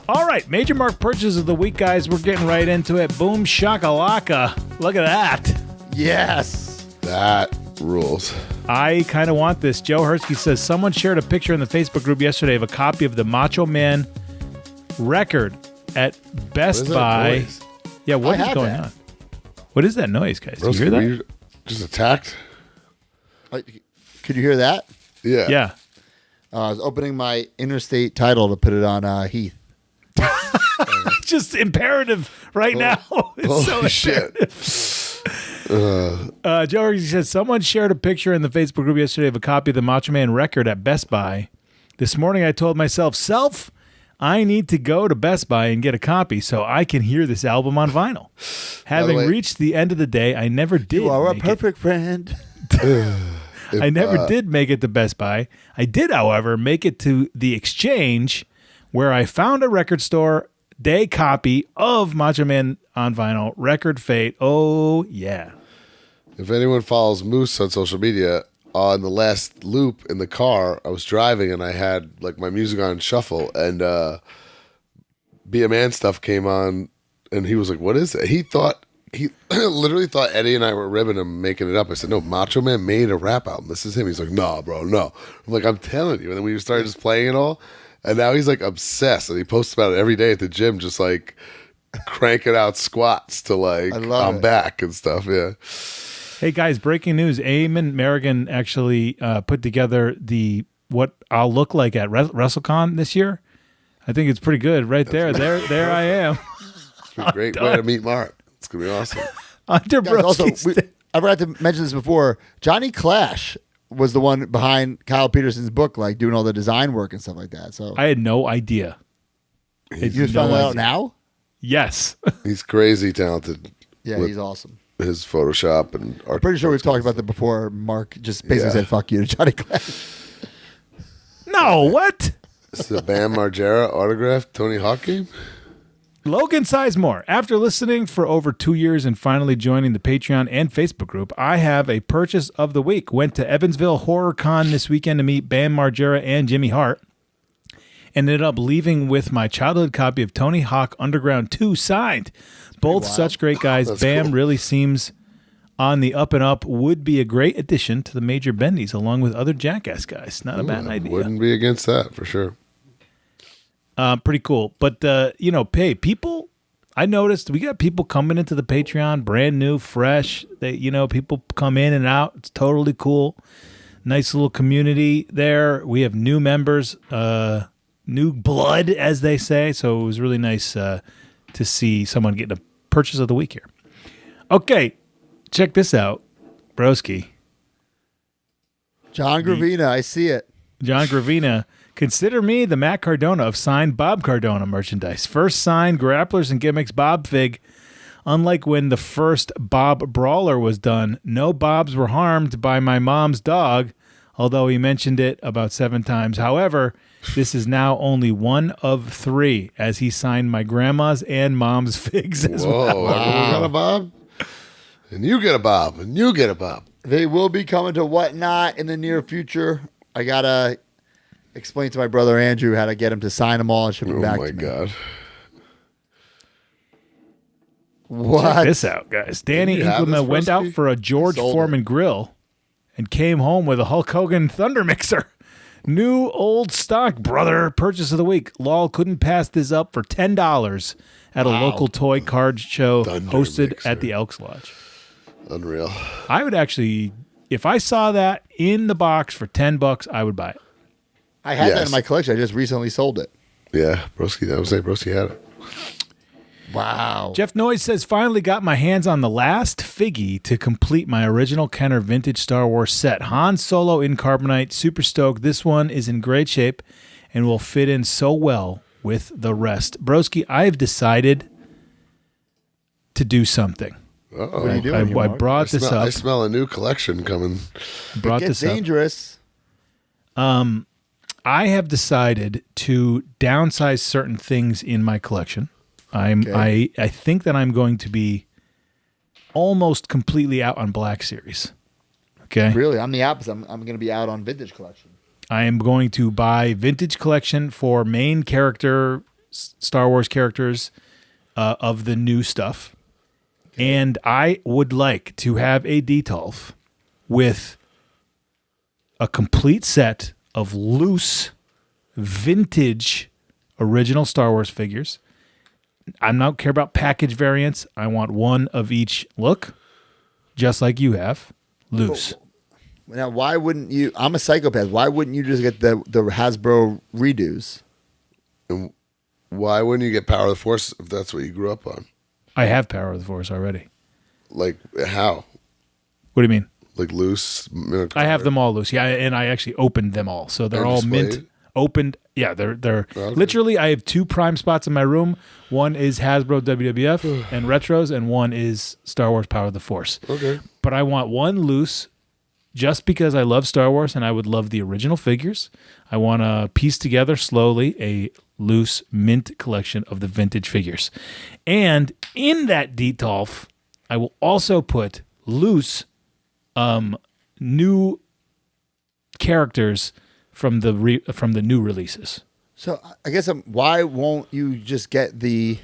All right, Major Mark purchases of the week, guys. We're getting right into it. Boom shakalaka. Look at that. Yes. That rules. I kind of want this. Joe Hersky says, someone shared a picture in the Facebook group yesterday of a copy of the Macho Man record at Best What is that Buy. noise? Yeah, what I is have going that. on? What is that noise, guys? Do you Broski, hear were that? you just attacked? Could you hear that? Yeah. Yeah. I was opening my interstate title to put it on Heath. Just imperative right now. It's so Holy shit. Joe Riggs said, someone shared a picture in the Facebook group yesterday of a copy of the Macho Man record at Best Buy. This morning I told myself, I need to go to Best Buy and get a copy so I can hear this album on vinyl. Having reached the end of the day, I never did. You are a perfect friend. I never did make it to Best Buy. I did, however, make it to the Exchange, where I found a record store day copy of Macho Man on vinyl, Record Fate. Oh, yeah. If anyone follows Moose on social media, on the last loop in the car, I was driving and I had like my music on shuffle, and Be a Man stuff came on, and he was like, "What is it?" He literally thought Eddie and I were ribbing him, making it up. I said, "No, Macho Man made a rap album. This is him." He's like, "No, bro, no." I'm like, "I'm telling you." And then we started just playing it all, and now he's like obsessed, and he posts about it every day at the gym, just like cranking out squats to like I'm back and stuff. Yeah. Hey guys, breaking news. Eamon Merrigan actually put together what I'll look like at Wrestlecon this year. I think it's pretty good right there. There I am. It's a great way to meet Mark. It's going to be awesome. Under Broski's I forgot to mention this before. Johnny Clash was the one behind Kyle Peterson's book, like doing all the design work and stuff like that. So I had no idea. You just found that out now? Yes. He's crazy talented. Yeah, he's awesome. His Photoshop and art. I'm pretty sure we've talked about that before. Mark just basically said "fuck you" to Johnny Clash. No, what? This is a Bam Margera autographed Tony Hawk game. Logan Sizemore. After listening for over 2 years and finally joining the Patreon and Facebook group, I have a purchase of the week. Went to Evansville Horror Con this weekend to meet Bam Margera and Jimmy Hart. Ended up leaving with my childhood copy of Tony Hawk Underground 2 signed. Both such great guys. Bam really seems on the up and up. Would be a great addition to the Major Bendies along with other Jackass guys. Not a bad idea. Wouldn't be against that for sure. Pretty cool. But, hey, people, I noticed we got people coming into the Patreon, brand new, fresh. People come in and out. It's totally cool. Nice little community there. We have new members, new blood, as they say. So it was really nice to see someone getting a purchase of the week here. Okay, check this out, Broski. John Gravina, I see it. John Gravina. Consider me the Matt Cardona of signed Bob Cardona merchandise. First signed Grapplers and Gimmicks Bob Fig. Unlike when the first Bob Brawler was done, no Bobs were harmed by my mom's dog, although he mentioned it about 7 times. However, this is now only one of 3, as he signed my grandma's and mom's figs as well. Whoa, everyone got a Bob? And you get a Bob, and you get a Bob. They will be coming to Whatnot in the near future. I got to explain to my brother Andrew how to get him to sign them all and ship them back to me. Oh, my God. What? Check this out, guys. Danny Inklema went out for a George Foreman grill and came home with a Hulk Hogan Thunder Mixer. New old stock, brother. Purchase of the week. Lol couldn't pass this up for $10 at a local toy card show hosted at the Elks Lodge. Unreal. I would actually, if I saw that in the box for $10, I would buy it. I had that in my collection. I just recently sold it. Yeah, Broski. I would say Broski had it. Wow. Jeff Noyes says, finally got my hands on the last figgy to complete my original Kenner vintage Star Wars set. Han Solo in carbonite. Super stoked. This one is in great shape and will fit in so well with the rest. Broski, I've decided to do something. Uh-oh. What are you doing? I brought this up. I smell a new collection coming. Brought It gets this up. dangerous. I have decided to downsize certain things in my collection. I think that I'm going to be almost completely out on Black Series. Okay. Really, I'm the opposite. I'm going to be out on vintage collection. I am going to buy vintage collection for main character Star Wars characters of the new stuff. And I would like to have a Detolf with a complete set of loose vintage original Star Wars figures. I don't care about package variants. I want one of each look, just like you have, loose. Now, why wouldn't you? I'm a psychopath. Why wouldn't you just get the Hasbro redos? And why wouldn't you get Power of the Force if that's what you grew up on? I have Power of the Force already. Like how? What do you mean? Like loose? I have them all loose. Yeah, and I actually opened them all, so they're And all displayed? mint opened. Yeah, they're Okay. literally. I have 2 prime spots in my room. One is Hasbro WWF and retros, and one is Star Wars Power of the Force. Okay. But I want one loose, just because I love Star Wars and I would love the original figures. I want to piece together slowly a loose mint collection of the vintage figures, and in that detolf, I will also put loose, new characters from the new releases. So I guess why won't you just get the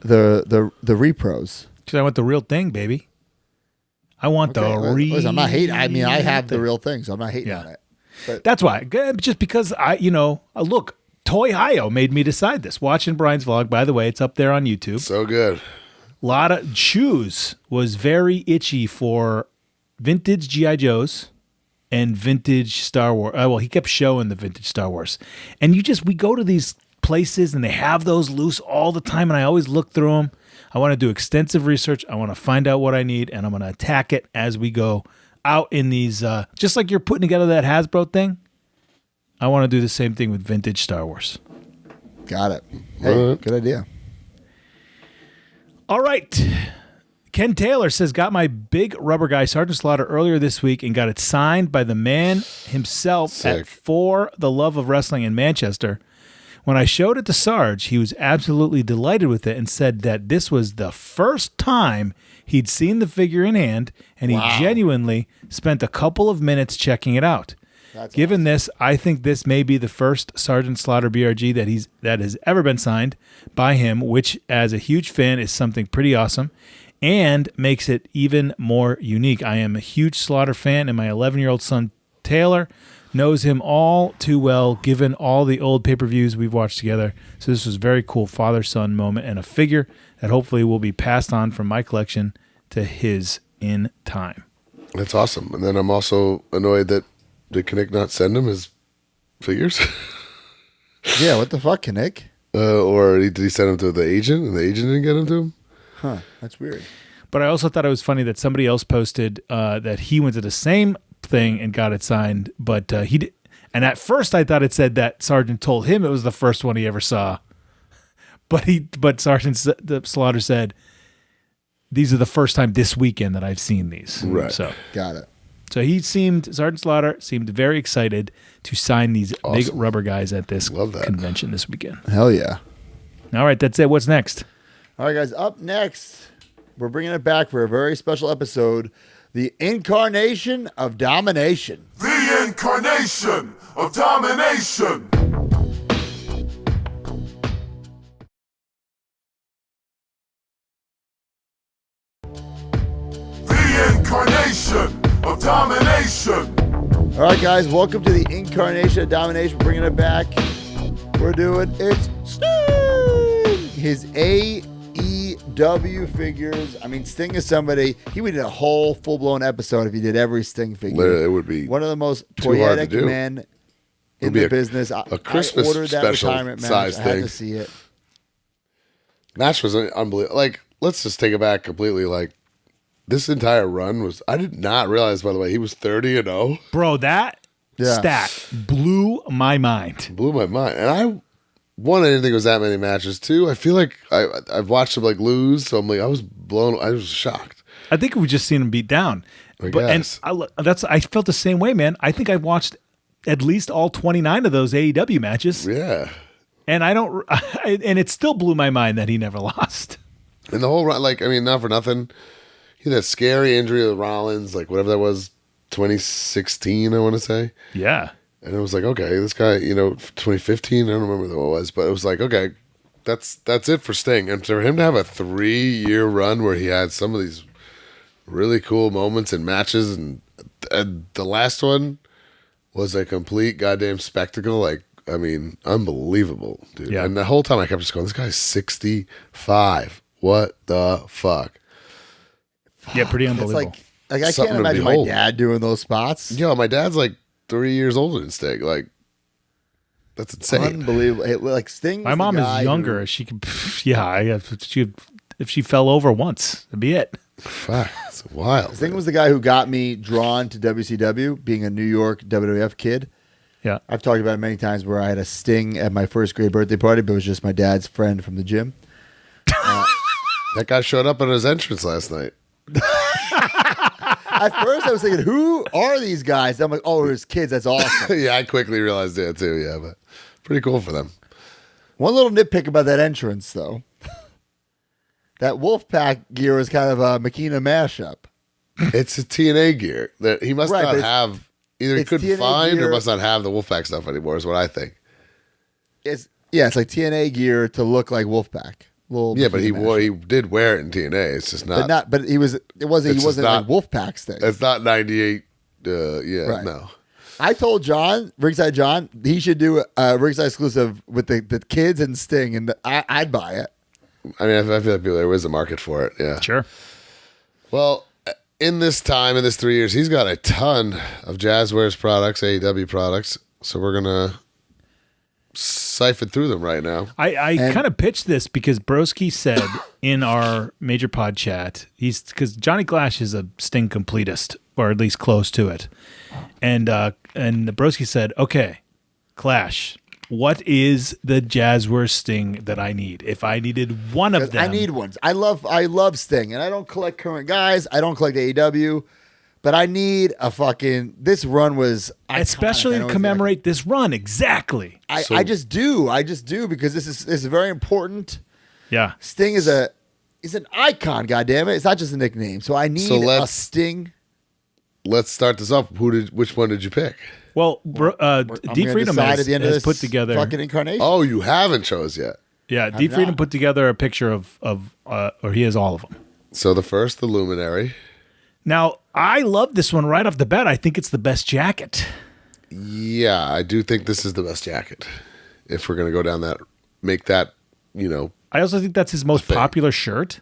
repros? Because I want the real thing, baby. I want the real. Listen, I'm not hating. I mean, I have the thing. real thing, so I'm not hating Yeah. on it. But That's why. Just because look, Toy Hio made me decide this. Watching Brian's vlog, by the way, it's up there on YouTube. So good. Lot of Shoes was very itchy for vintage G.I. Joes and vintage Star Wars. Well, he kept showing the vintage Star Wars. And we go to these places and they have those loose all the time. And I always look through them. I want to do extensive research. I want to find out what I need. And I'm going to attack it as we go out in these, just like you're putting together that Hasbro thing. I want to do the same thing with vintage Star Wars. got it. Hey, good idea. All right. Ken Taylor says, got my big rubber guy, Sergeant Slaughter, earlier this week and got it signed by the man himself Sick. at For the Love of Wrestling in Manchester. When I showed it to Sarge, he was absolutely delighted with it and said that this was the first time he'd seen the figure in hand, and he genuinely spent a couple of minutes checking it out. That's Given this, I think this may be the first Sergeant Slaughter BRG that has ever been signed by him, which, as a huge fan, is something pretty awesome and makes it even more unique. I am a huge Slaughter fan, and my 11-year-old son, Taylor, knows him all too well, given all the old pay-per-views we've watched together. So this was a very cool father-son moment and a figure that hopefully will be passed on from my collection to his in time. That's awesome. And then I'm also annoyed that did Kinnick not send him his figures? Yeah, what the fuck, Nick? Or did he send him to the agent and the agent didn't get him to him? Huh, that's weird. But I also thought it was funny that somebody else posted that he went to the same thing and got it signed, but he did. And at first I thought it said that Sergeant told him it was the first one he ever saw. But Sergeant Slaughter said, these are the first time this weekend that I've seen these. Right. So Got it. Sergeant Slaughter seemed very excited to sign these big rubber guys at this Love that. convention this weekend. Hell yeah. All right, that's it. What's next? All right, guys, up next, we're bringing it back for a very special episode, The Incarnation of Domination. The incarnation of domination. The incarnation of domination. All right, guys, welcome to The Incarnation of Domination. We're bringing it back. We're doing It's Sting! His AEW figures. I mean, Sting is somebody, he would need a whole full-blown episode if he did every Sting figure. Literally, it would be one of the most too hard to toyetic do. men in be the a- business. a Christmas I ordered that special retirement match. size I had thing. to see it. Match was unbelievable. Like, let's just take it back completely. Like, this entire run was, I did not realize, by the way, he was 30-0. Bro, that Yeah. stat blew my mind. Blew my mind. And I didn't think it was that many matches, too. I feel like I've watched him, like, lose, so I'm like, I was shocked. I think we've just seen him beat down. I And guess. I felt the same way, man. I think I watched at least all 29 of those AEW matches, Yeah. and and it still blew my mind that he never lost. And the whole run, like, I mean, not for nothing. He had that scary injury with Rollins, like, whatever that was, 2016, I want to say. Yeah. And it was like, okay, this guy, 2015, I don't remember what it was, but it was like, okay, that's it for Sting. And for him to have a 3-year run where he had some of these really cool moments and matches, and the last one was a complete goddamn spectacle. Like, I mean, unbelievable, dude. Yeah. And the whole time I kept just going, this guy's 65. What the fuck? Yeah, pretty It's unbelievable. Like I something can't to imagine my behold. dad doing those spots. Yo, my dad's like 3 years older than Sting. Like, that's insane. Unbelievable. Like Sting. My was the mom guy is younger. who- She could, yeah. If she fell over once, that'd be it. Fuck, it's wild. Sting was the guy who got me drawn to WCW, being a New York WWF kid. Yeah. I've talked about it many times where I had a Sting at my first grade birthday party, but it was just my dad's friend from the gym. That guy showed up at his entrance last night. At first, I was thinking, who are these guys? I'm like, oh, there's kids. That's awesome. Yeah, I quickly realized that too. Yeah, but pretty cool for them. One little nitpick about that entrance, though. That Wolfpack gear was kind of a Makina mashup. It's a TNA gear that he must Right, not but it's- have. Either he it's couldn't TNA find gear. or must not have the Wolfpack stuff anymore. Is what I think. It's like TNA gear to look like Wolfpack. Little Yeah, but Makina he mashup. did wear it in TNA. It's just But not. he wasn't It's just like not- Wolfpack's thing. It's not 98. Yeah, Right. no. I told John, Ringside John, he should do a Ringside exclusive with the kids and Sting, and I'd buy it. I mean, I feel like there is a market for it. Yeah. Sure. Well, in this 3 years, he's got a ton of Jazwares products, AEW products. So we're gonna siphon through them right now. I kind of pitched this because Broski said in our major pod chat, because Johnny Glash is a Sting completist, or at least close to it. And Broski said, okay, Clash, what is the Jazwares Sting that I need? If I needed one of them. I need ones. I love Sting, and I don't collect current guys. I don't collect AEW, but I need a fucking. This run was iconic. especially I to know it's commemorate this run. Exactly. iconic. I just do because this is very important. Yeah. Sting is an icon. goddammit. It's not just a nickname. So I need a Sting. Let's start this off. Which one did you pick? Well, I'm Deep gonna Freedom decide at the end of has this put together. fucking incarnation. Oh, you haven't chose yet. Yeah, Deep not. Freedom put together a picture of or he has all of them. So the first, the Luminary. Now, I love this one right off the bat. I think it's the best jacket. Yeah, I do think this is the best jacket. If we're gonna go down that, make that, I also think that's his most thing. popular shirt.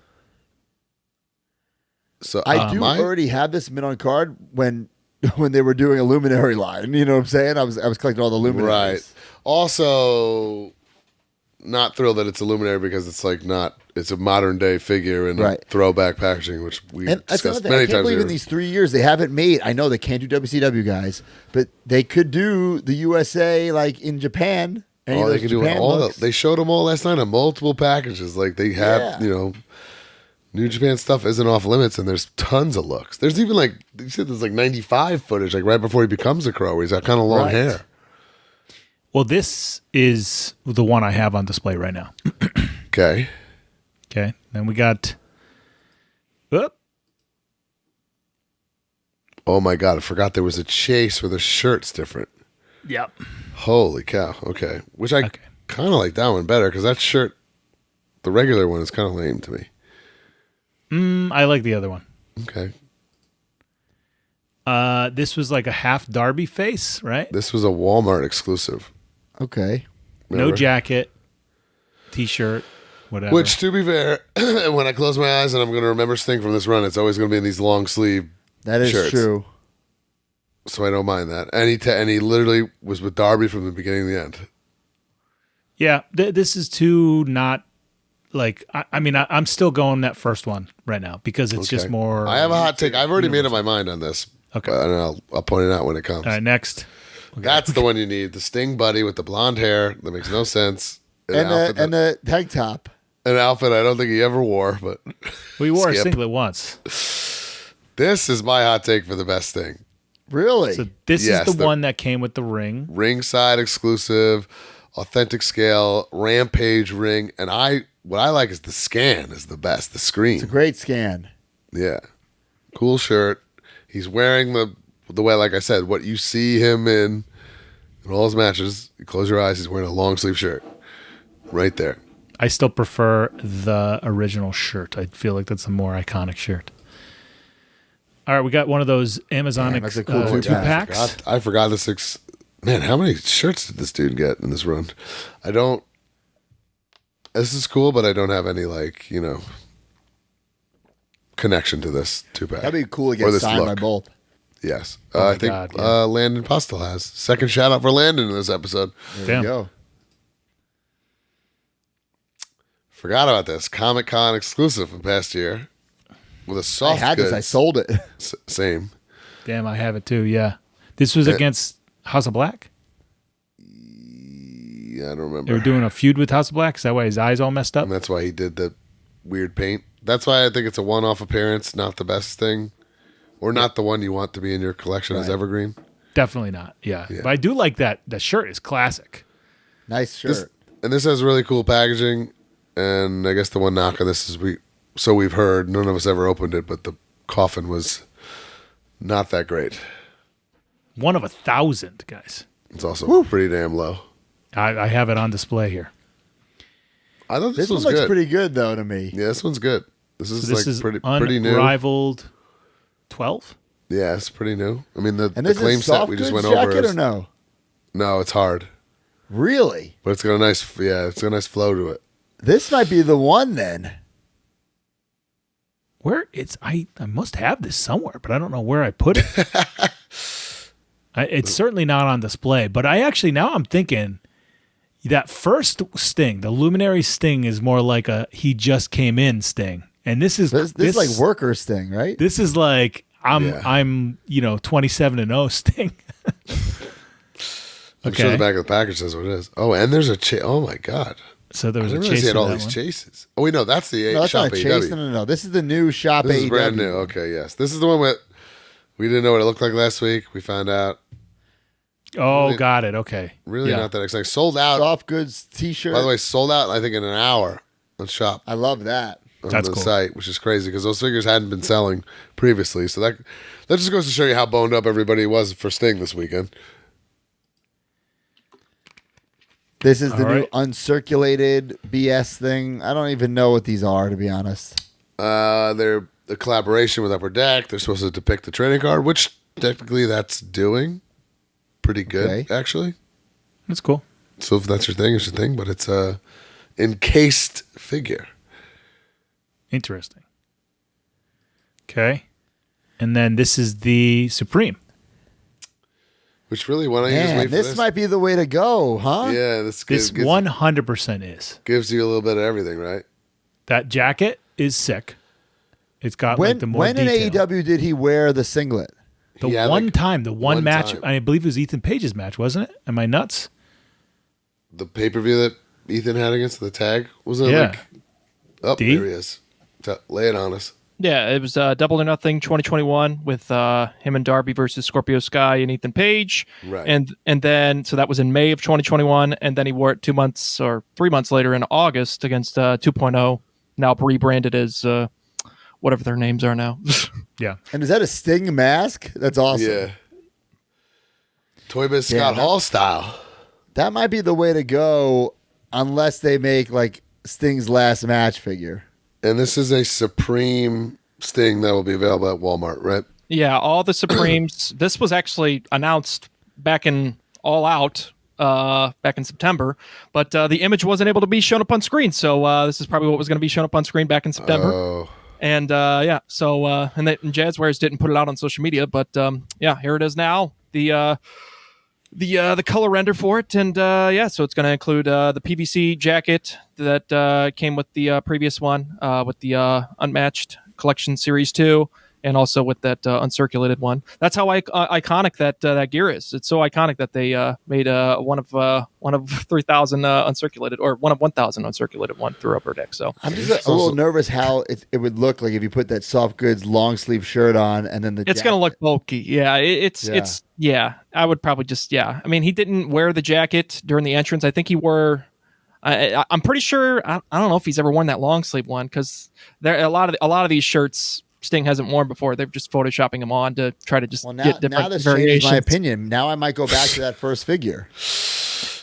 So I do already have this mint on card when they were doing a Luminary line. You know what I'm saying? I was collecting all the Luminaries. Right. Also, not thrilled that it's a Luminary because it's like not. It's a modern day figure in Right. throwback packaging, which we And that's another discussed thing. I many can't times. believe in here. these 3 years they haven't made. I know they can't do WCW guys, but they could do the USA like in Japan. Any Oh, of they those can do it Japan all. looks. They showed them all last night on multiple packages. Like they have, Yeah. New Japan stuff isn't off limits, and there's tons of looks. There's even like you said, there's like 95 footage, like right before he becomes a crow. Where he's got kind of long Right. hair. Well, this is the one I have on display right now. Okay. Okay. Then we got. Oop. Oh my god, I forgot there was a chase where the shirt's different. Yep. Holy cow. Okay. Which I Okay. kind of like that one better because that shirt, the regular one, is kind of lame to me. I like the other one. Okay. This was like a half Darby face, right? This was a Walmart exclusive. Okay. No Remember? jacket, t-shirt, whatever. Which, to be fair, when I close my eyes and I'm going to remember Sting from this run, it's always going to be in these long sleeve That is shirts. true. So I don't mind that. And he literally was with Darby from the beginning to the end. yeah, this is too not like. I'm still going that first one right now because it's just Okay. more. I have a hot take. I've already made up my mind on this. Okay. And I'll point it out when it comes. All right, next. That's the one you need. The Sting buddy with the blonde hair. That makes no sense. And outfit the tank top. an outfit I don't think he ever wore, but We wore a Skip. singlet once, This is my hot take for the best thing. Really? so this Yes, is the the- one that came with the ring. Ringside exclusive, authentic scale, Rampage ring, and what I like is the scan is the best. The screen. It's a great scan. Yeah. Cool shirt. He's wearing the way, like I said, what you see him in all his matches. You close your eyes, he's wearing a long sleeve shirt. Right there. I still prefer the original shirt. I feel like that's a more iconic shirt. All right, we got one of those Amazonic that's a cool two two-pack. packs. I forgot the six. Man, how many shirts did this dude get in this run? I don't. This is cool, but I don't have any, connection to this 2-pack. That'd be cool to Or get this signed by look. both. Yes. my I think God, yeah. Landon Postel has. Second shout out for Landon in this episode. There Damn. you go. Forgot about this. Comic-Con exclusive from past year. With a I soft had goods. this. I sold it. Same. Damn, I have it too. Yeah. This was against House of Black? Yeah, I don't They remember. were doing a feud with House of Black? Is that why his eyes all messed up? And that's why he did the weird paint. That's why I think it's a one-off appearance, not the best thing. Or not the one you want to be in your collection as evergreen. Definitely not. Yeah. But I do like that. The shirt is classic. Nice shirt. This has really cool packaging. And I guess the one knock on this is we've heard, none of us ever opened it, but the coffin was not that great. 1 of 1,000, guys. It's also pretty damn low. I have it on display here. I thought This one was looks good. pretty good, though, to me. Yeah, this one's good. This is So this like is pretty new. unrivaled 12? Yeah, it's pretty new. I mean, the And this claim is set soft we just goods went over. jacket Is, or no? No, it's hard, Really? but it's got a nice it's got a nice flow to it. This might be the one then. Where it's I must have this somewhere, but I don't know where I put it. It's certainly not on display, but I actually now I'm thinking that first Sting, the Luminary Sting, is more like a he just came in Sting, and this is This is like workers thing, right? This is like I'm Yeah. I'm 27-0 Sting. I'm sure the back of the package says what it is. Oh, and there's a oh my god! So there I was a didn't realize chase he had for all that these one. chases. Oh wait, no, that's the No, that's shop not a chase. AEW. No. This is the new shop This AEW. is brand new. Okay, yes, this is the one with we didn't know what it looked like last week. We found out. Oh, Really- got it. Okay. Really Yeah. not that exciting. Sold out. Soft goods T-shirt. By the way, sold out. I think in an hour on shop I love that. on That's the cool. site, which is crazy because those figures hadn't been selling previously. So that just goes to show you how boned up everybody was for Sting this weekend. This is the All new right. uncirculated BS thing. I don't even know what these are, to be honest. They're a collaboration with Upper Deck. They're supposed to depict the trading card, which technically that's doing pretty good, Okay. actually. That's cool. So if that's your thing, it's your thing. But it's a encased figure. Interesting. Okay. And then this is the Supreme. Which really, why don't you just Man, wait for this this? might be the way to go, huh? Yeah, This gives, 100% is. gives you a little bit of everything, right? That jacket is sick. It's got When like the more when in detail. AEW did he wear the singlet? The Yeah, one like, time, the one one match, time. I believe it was Ethan Page's match, wasn't it? Am I nuts? The pay-per-view that Ethan had against the tag, wasn't it Yeah. like... Oh, D? there he is. Lay it on us. Yeah, it was Double or Nothing 2021 with him and Darby versus Scorpio Sky and Ethan Page. Right. And then, so that was in May of 2021. And then he wore it 2 months or 3 months later in August against 2.0, now rebranded as whatever their names are now. Yeah. And is that a Sting mask? That's awesome. Yeah. Toy Biz Yeah, Scott that- Hall style. That might be the way to go unless they make like Sting's last match figure. And this is a Supreme Sting that will be available at Walmart, right? Yeah, all the Supremes. This was actually announced back in All Out back in September, but the image wasn't able to be shown up on screen. So this is probably what was going to be shown up on screen back in September. Oh, And so and Jazwares didn't put it out on social media, but yeah, here it is now. The color render for it, and so it's going to include the PVC jacket that came with the previous one, with the Unmatched Collection Series 2, and also with that uncirculated one. That's how iconic that gear is. It's so iconic that they made one of 3,000 uncirculated, or one of 1,000 uncirculated one through Upper Deck. So I'm just a little nervous how it would look like if you put that soft goods long sleeve shirt on and then the it's going to look bulky. Yeah, Yeah. I would probably just I mean, he didn't wear the jacket during the entrance. I think he wore. I'm pretty sure. I don't know if he's ever worn that long sleeve one, because there a lot of these shirts Sting hasn't worn before. They're just photoshopping them on to try to just Well, now, get different now this variations. changes my opinion. Now I might go back to that first figure.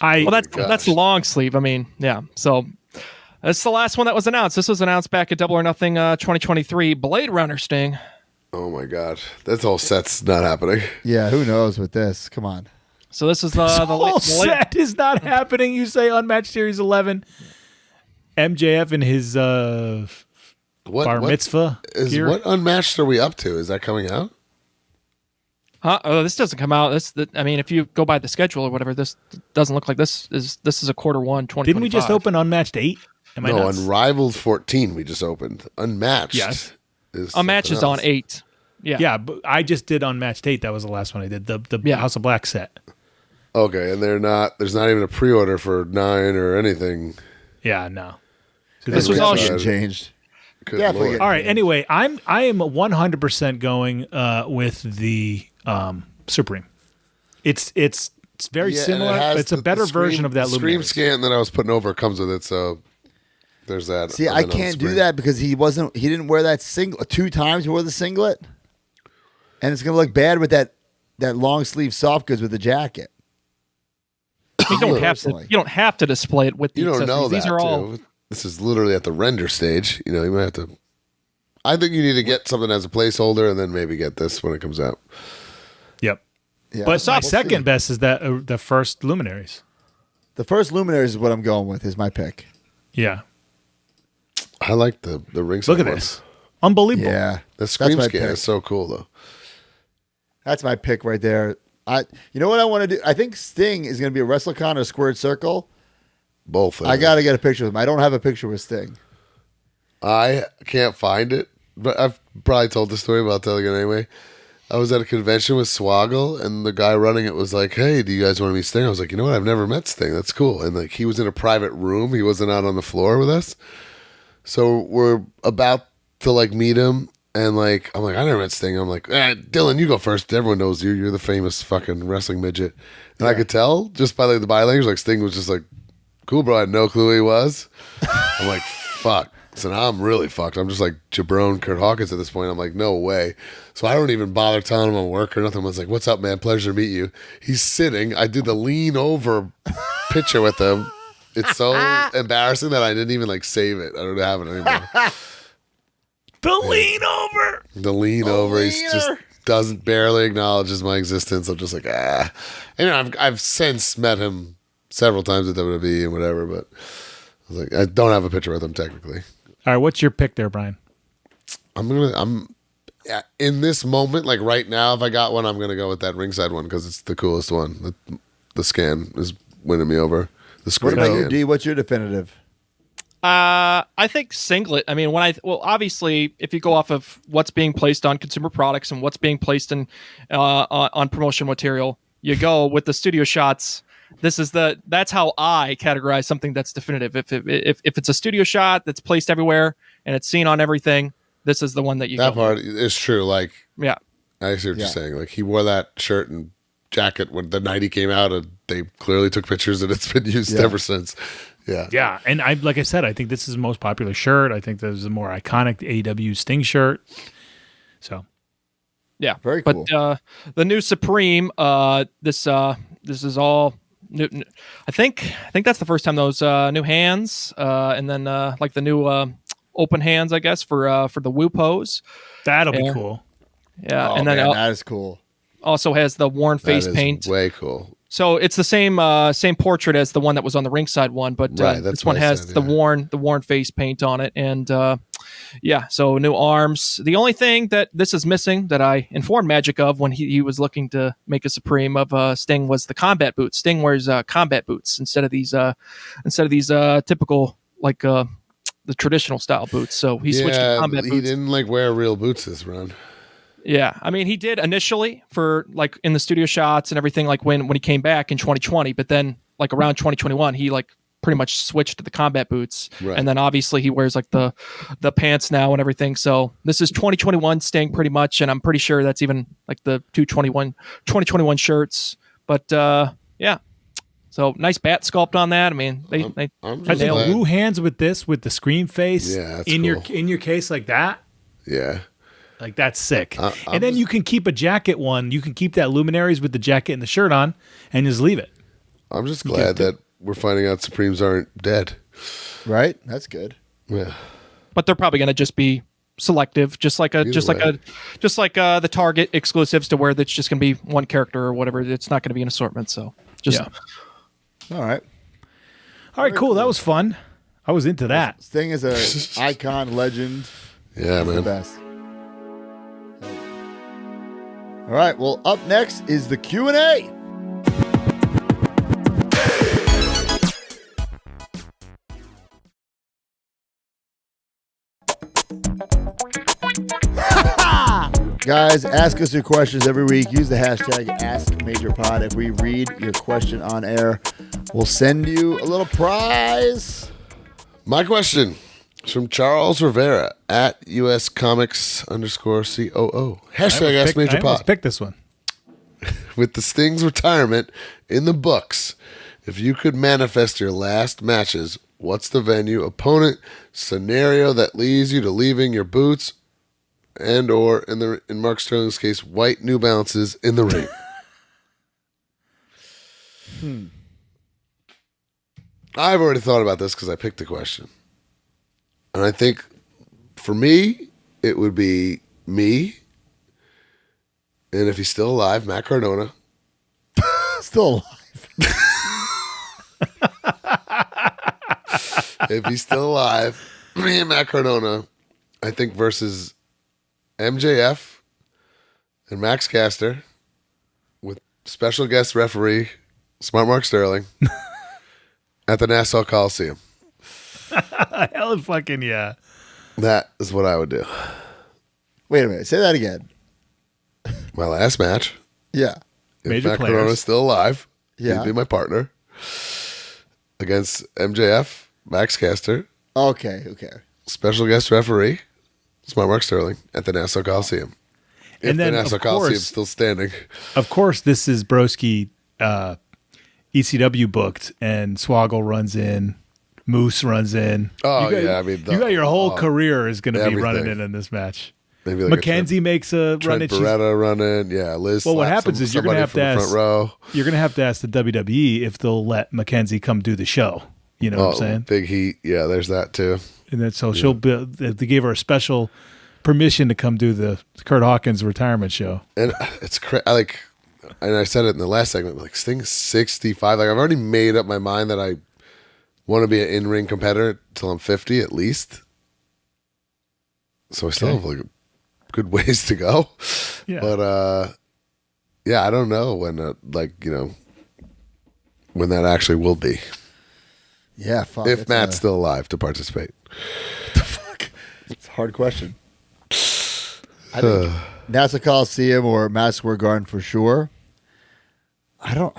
Well, that's gosh. the long sleeve. I mean, yeah. So that's the last one that was announced. This was announced back at Double or Nothing 2023. Blade Runner Sting. oh my God. That's all set's not happening. Yeah, who knows with this? Come on. So this is the Whole set is not happening. You say Unmatched Series 11. MJF in his bar mitzvah gear. What Unmatched are we up to? Is that coming out? Oh, this doesn't come out. I mean, if you go by the schedule or whatever, this doesn't look like this is a quarter one 2025. Didn't we just open Unmatched 8? Am I nuts? Unrivaled 14 we just opened. Unmatched. Yes. Unmatched is on 8. Yeah, but I just did Unmatched 8. That was the last one I did. The House of Black set. Okay, and there's not even a pre-order for 9 or anything. Yeah, no. So this was all changed. Good Definitely. Lord. All right. Anyway, I am 100% going with the Supreme. It's very similar. But it's a better version of that Scream Luminaries. scan that I was putting over comes with it, so there's that. See, I can't do that because he didn't wear that singlet 2 times. He wore the singlet, and it's gonna look bad with that long sleeve soft goods with the jacket. You don't have to display it with the You don't accessories. know that. These are all. Too. This is literally at the render stage. You know, you might have to. I think you need to get something as a placeholder, and then maybe get this when it comes out. Yep. Yeah, But my we'll second see. best is that the first Luminaries. The first Luminaries is what I'm going with. Is my pick. Yeah. I like the Ringside Look at one. this. Unbelievable. Yeah, The Scream my scan pick. is so cool, though. That's my pick right there. You know what I want to do? I think Sting is going to be a Wrestlecon or a Squared Circle. Both. I got to get a picture with him. I don't have a picture with Sting. I can't find it, but I've probably told the story, but I'll tell you again anyway. I was at a convention with Swoggle, and the guy running it was like, "Hey, do you guys want to meet Sting?" I was like, "You know what? I've never met Sting. That's cool." And like, he was in a private room. He wasn't out on the floor with us. So we're about to like meet him, and like, I'm like, "I never met Sting." I'm like, "Dylan, you go first. Everyone knows you. You're the famous fucking wrestling midget." And I could tell just by like the body language, like Sting was just like, "Cool, bro." I had no clue who he was. I'm like, "Fuck." So now I'm really fucked. I'm just like jabron Kurt Hawkins at this point. I'm like, no way. So I don't even bother telling him I'm work or nothing. I was like, "What's up, man? Pleasure to meet you." He's sitting. I did the lean over picture with him. It's so embarrassing that I didn't even like save it. I don't have it anymore. Lean over. The lean over. He's just doesn't barely acknowledges my existence. I'm just like, ah. And you know, I've since met him several times at WWE and whatever, but I was like, I don't have a picture with him technically. All right. What's your pick there, Brian? In this moment, like right now, if I got one, I'm gonna go with that ringside one because it's the coolest one. The scan is winning me over. The What screen about you, scan. D? What's your definitive? I think singlet. I mean, obviously, if you go off of what's being placed on consumer products and what's being placed in on promotional material, you go with the studio shots. That's how I categorize something that's definitive. If it's a studio shot that's placed everywhere and it's seen on everything, this is the one that you. That go part with. is true. Like, Yeah. I see what Yeah. you're saying. Like he wore that shirt and jacket when the night he came out, and they clearly took pictures, and it's been used ever since. Yeah. Yeah. And like I said, I think this is the most popular shirt. I think this is a more iconic AEW Sting shirt. So. Yeah. Very cool. But the new Supreme, this is all new. I think that's the first time those new hands, and then like the new open hands, I guess, for the Woo pose. That'll be Yeah. cool. Yeah, Oh, and then man, that is cool. also has the worn face That is paint. way cool. So it's the same portrait as the one that was on the ringside one, but Right, that's this one what I has said, the yeah. worn face paint on it, and so new arms. The only thing that this is missing that I informed Magic of when he was looking to make a Supreme of Sting was the combat boots. Sting wears combat boots instead of these typical like the traditional style boots. So he switched to combat he boots. didn't like wear real boots this run. Yeah, I mean, he did initially for like in the studio shots and everything, like when he came back in 2020. But then, like around 2021, he like pretty much switched to the combat boots, Right. and then obviously he wears like the pants now and everything. So this is 2021 Sting pretty much, and I'm pretty sure that's even like the 2021 shirts. But yeah, so nice bat sculpt on that. I mean, they I'm I just think glad. Woo hands with this, with the screen face Yeah, that's in cool. your case like that. Yeah. Like that's sick. I'm And then just- you can keep a jacket one. You can keep that Luminaries with the jacket and the shirt on and just leave it. I'm just glad that we're finding out Supremes aren't dead. Right? That's good. Yeah. but they're probably going to just be selective, just like the Target exclusives, to where it's just going to be one character or whatever. It's not going to be an assortment. So just All right. All right, cool. That was fun. I was into that. Sting is a icon, legend. Yeah, The man. best. All right. Well, up next is the Q&A. Guys, ask us your questions every week. Use the hashtag AskMajorPod. If we read your question on air, we'll send you a little prize. My question is from Charles Rivera at US Comics _COO. Hashtag I Ask Major almost Pod. picked this one. With the Sting's retirement in the books, if you could manifest your last matches, what's the venue, opponent, scenario that leads you to leaving your boots and or in Mark Sterling's case, white New Balances in the ring? I've already thought about this because I picked the question. And I think for me, it would be me. And if he's still alive, Matt Cardona. Still alive. If he's still alive, me and Matt Cardona, I think versus MJF and Max Caster with special guest referee Smart Mark Sterling at the Nassau Coliseum. Hell fucking yeah. That is what I would do. Wait a minute. Say that again. My last match, Yeah. if Major Matt players. Cardona's still alive, Yeah. he'd be my partner against MJF, Max Caster, Okay. special guest referee Smart Mark Sterling at the Nassau Coliseum. If And then, the of Nassau Coliseum's course- still standing. Of course, this is Broski ECW booked, and Swoggle runs in, Moose runs in. Oh, You got- yeah, I mean, you got your whole career is going to be everything. running in this match. Maybe like Mackenzie makes a run Trent in. She's- Beretta running. Yeah, Liz. Well, what slaps happens is you're gonna somebody have from to the ask- front row. You're going to have to ask the WWE if they'll let Mackenzie come do the show. You know what I'm saying? Big heat. Yeah, there's that too. And then so she'll be, they gave her a special permission to come do the Kurt Hawkins retirement show. And it's and I said it in the last segment, like Sting's 65. Like I've already made up my mind that I want to be an in-ring competitor till I'm 50 at least. So I still have like good ways to go. Yeah. But yeah, I don't know when when that actually will be. Yeah. Fuck. If it's Matt's still alive to participate. It's a hard question. I think Nassau Coliseum or Madison Square Garden for sure. I don't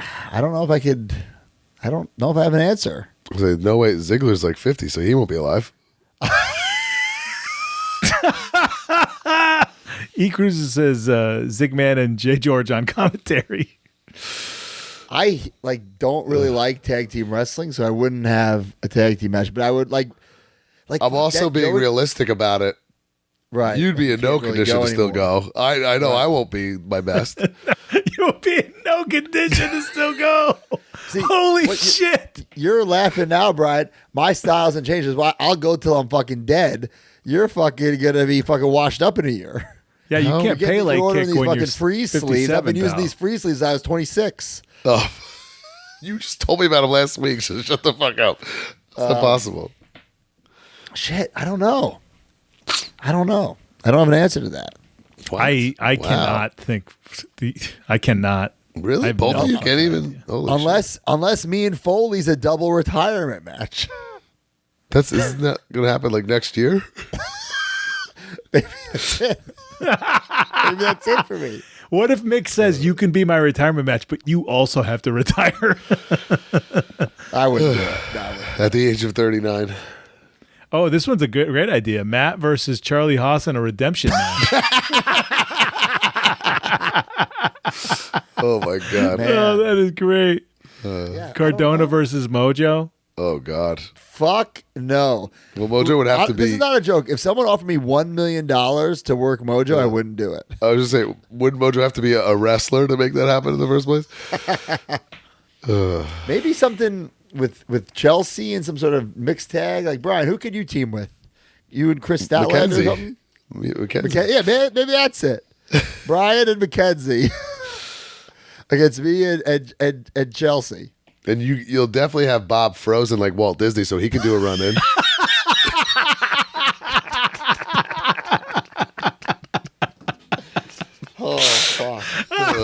know if I could. I don't know if I have an answer. No way, Ziggler's like 50, so he won't be alive. E Cruises says Zigman and Jay George on commentary. I don't really like tag team wrestling, so I wouldn't have a tag team match. But I would like. I'm also that being goes- realistic about it. Right. You'd be in no Can't really condition go to still anymore. go. I know I won't be my best. You'll be in no condition to still go. See, Holy what you- shit. You're laughing now, Brian. My style hasn't changed. That's why I'll go till I'm fucking dead. You're fucking gonna be fucking washed up in a year. Yeah, you No, can't You're pay like ordering kick these when fucking you're freeze sleeves. I've been 57, using pal. these freeze sleeves since I was 26. Oh, you just told me about him last week, so shut the fuck up. It's not possible. Shit, I don't know. I don't have an answer to that. What? I Wow. cannot think. I cannot. I Really? have Both no of you fucking can't even. Holy shit. Unless me and Foley's a double retirement match. Isn't that gonna happen like next year? Maybe that's it. Maybe that's it for me. What if Mick says you can be my retirement match, but you also have to retire? I wouldn't do it. No, I wouldn't. At the age of 39. Oh, this one's a great idea. Matt versus Charlie Haas in a redemption match. Oh my god. Man. Oh, that is great. Yeah, Cardona versus Mojo. Oh god. fuck no. Well, Mojo would have to This be. is not a joke. If someone offered me $1 million to work Mojo, I wouldn't do it. I was just saying, wouldn't Mojo have to be a wrestler to make that happen in the first place? Maybe something with Chelsea and some sort of mixed tag. Like, Brian, who could you team with? You and Chris Statlander or Mackenzie. something? Mackenzie. Yeah, maybe that's it. Brian and Mackenzie against me and Chelsea. And you'll definitely have Bob frozen like Walt Disney, so he can do a run in.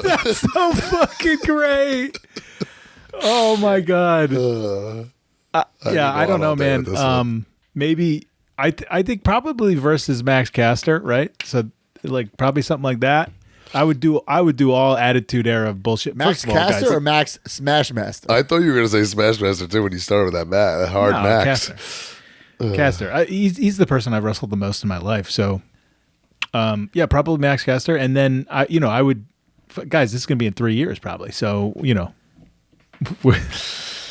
That's so fucking great. Oh my god. I don't know, man. Maybe I think probably versus Max Caster, right? So like probably something like that. I would do all Attitude Era bullshit. Max First of all, Caster guys, or Max Smash Master? I thought you were going to say Smash Master too when you started with that hard no, Max. Caster. He's the person I've wrestled the most in my life. So, yeah, probably Max Caster. And then I would, guys, this is going to be in 3 years probably. So,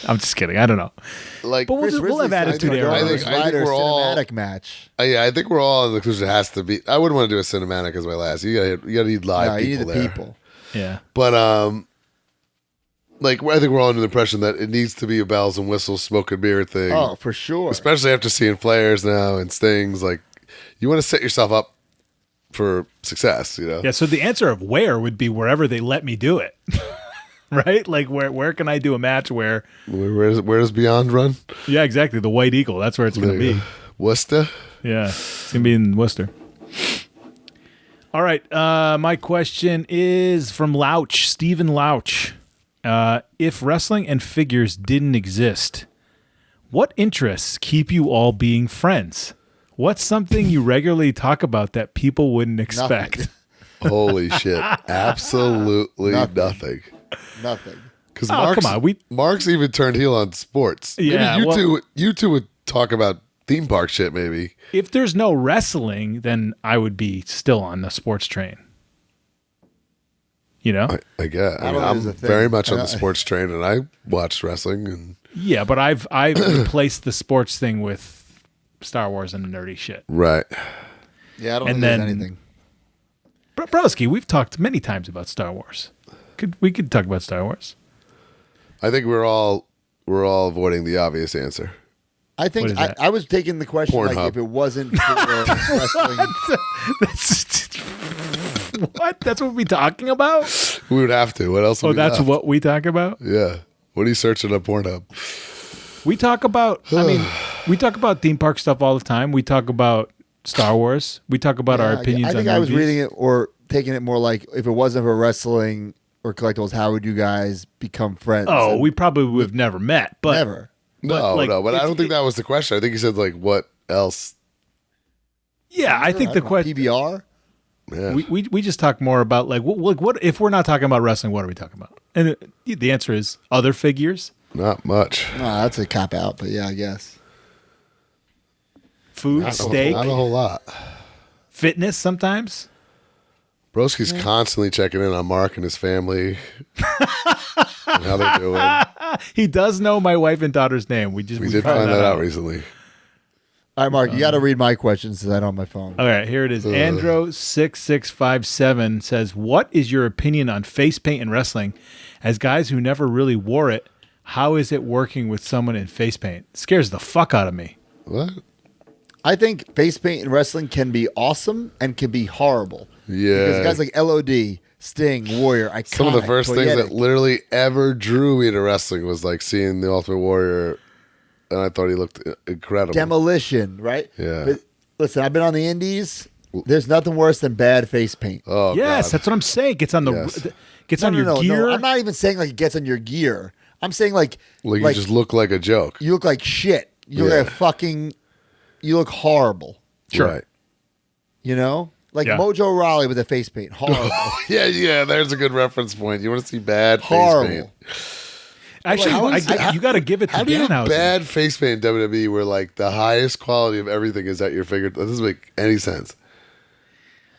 I'm just kidding. I don't know. Like, But we'll have Attitude Era. I think we're all cinematic match. I think we're all in the conclusion it has to be. I wouldn't want to do a cinematic as my last. You gotta need live No, people you need the there. people. Yeah. But like I think we're all under the impression that it needs to be a bells and whistles, smoke and mirror thing. Oh, for sure. Especially after seeing Flares now and Stings. Like you want to set yourself up for success. Yeah. So the answer of where would be wherever they let me do it. Right? Like where can I do a match where Where does Beyond run? Yeah, exactly. The White Eagle. That's where it's going to be. Worcester. Yeah, it's going to be in Worcester. All right. My question is from Louch, Stephen Louch. If wrestling and figures didn't exist, what interests keep you all being friends? What's something you regularly talk about that people wouldn't expect? Holy shit. Absolutely nothing. Nothing. Because come on, Mark's even turned heel on sports. Yeah, Maybe you two would talk about theme park shit. Maybe if there's no wrestling, then I would be still on the sports train. I guess. I mean, I'm very much on the sports train, and I watched wrestling. And yeah, but I've replaced the sports thing with Star Wars and nerdy shit. right, Yeah, I don't And think there's then- anything. Broski, we've talked many times about Star Wars. We could talk about Star Wars. I think we're all avoiding the obvious answer. I think What is that? I was taking the question like Pornhub. if it wasn't for wrestling. What? That's what we talking about? We would have to. What else? Would Oh, be that's left? what we talk about? Yeah. What are you searching on Pornhub? We talk about, we talk about theme park stuff all the time. We talk about Star Wars. We talk about our opinions I think on I was movies. reading it or taking it more like if it wasn't for wrestling or collectibles, how would you guys become friends? Oh, And we probably would have never met. But never. No, like, but I it's- don't think that was the question. I think you said like what else? Yeah, I think the don't know, question, PBR. Yeah. we just talk more about like what if we're not talking about wrestling, what are we talking about? And the answer is other figures, Not much. No, that's a cop out, but yeah, I guess. food, steak, Not a whole lot. fitness sometimes. Broski's constantly checking in on Mark and his family and how they're doing. He does know my wife and daughter's name. We We found did find that out recently. All right, Mark, you got to read my questions since I don't have my phone. All right, here it is. Andro6657 says, "What is your opinion on face paint in wrestling? As guys who never really wore it, how is it working with someone in face paint? It scares the fuck out of me." What? I think face paint in wrestling can be awesome and can be horrible. Yeah. Because guys like LOD, Sting, Warrior, iconic, Some of the first things toyetic. that literally ever drew me to wrestling was like seeing the Ultimate Warrior, and I thought he looked incredible. Demolition, right? Yeah. But listen, I've been on the indies. There's nothing worse than bad face paint. Oh, Yes, God. that's what I'm saying. Gets on the Yes. gets on your gear. I'm not even saying like it gets on your gear. I'm saying like Like you just look like a joke. you look like shit. You look Yeah. like you look horrible. Sure. Right. You know? Like Yeah. Mojo Rawley with the face paint. Horrible. Yeah, there's a good reference point. You want to see bad face Horrible. paint. Actually, How is- you got to give it to How do you have Danhausen. bad face paint in WWE where like the highest quality of everything is at your fingertips? That doesn't make any sense.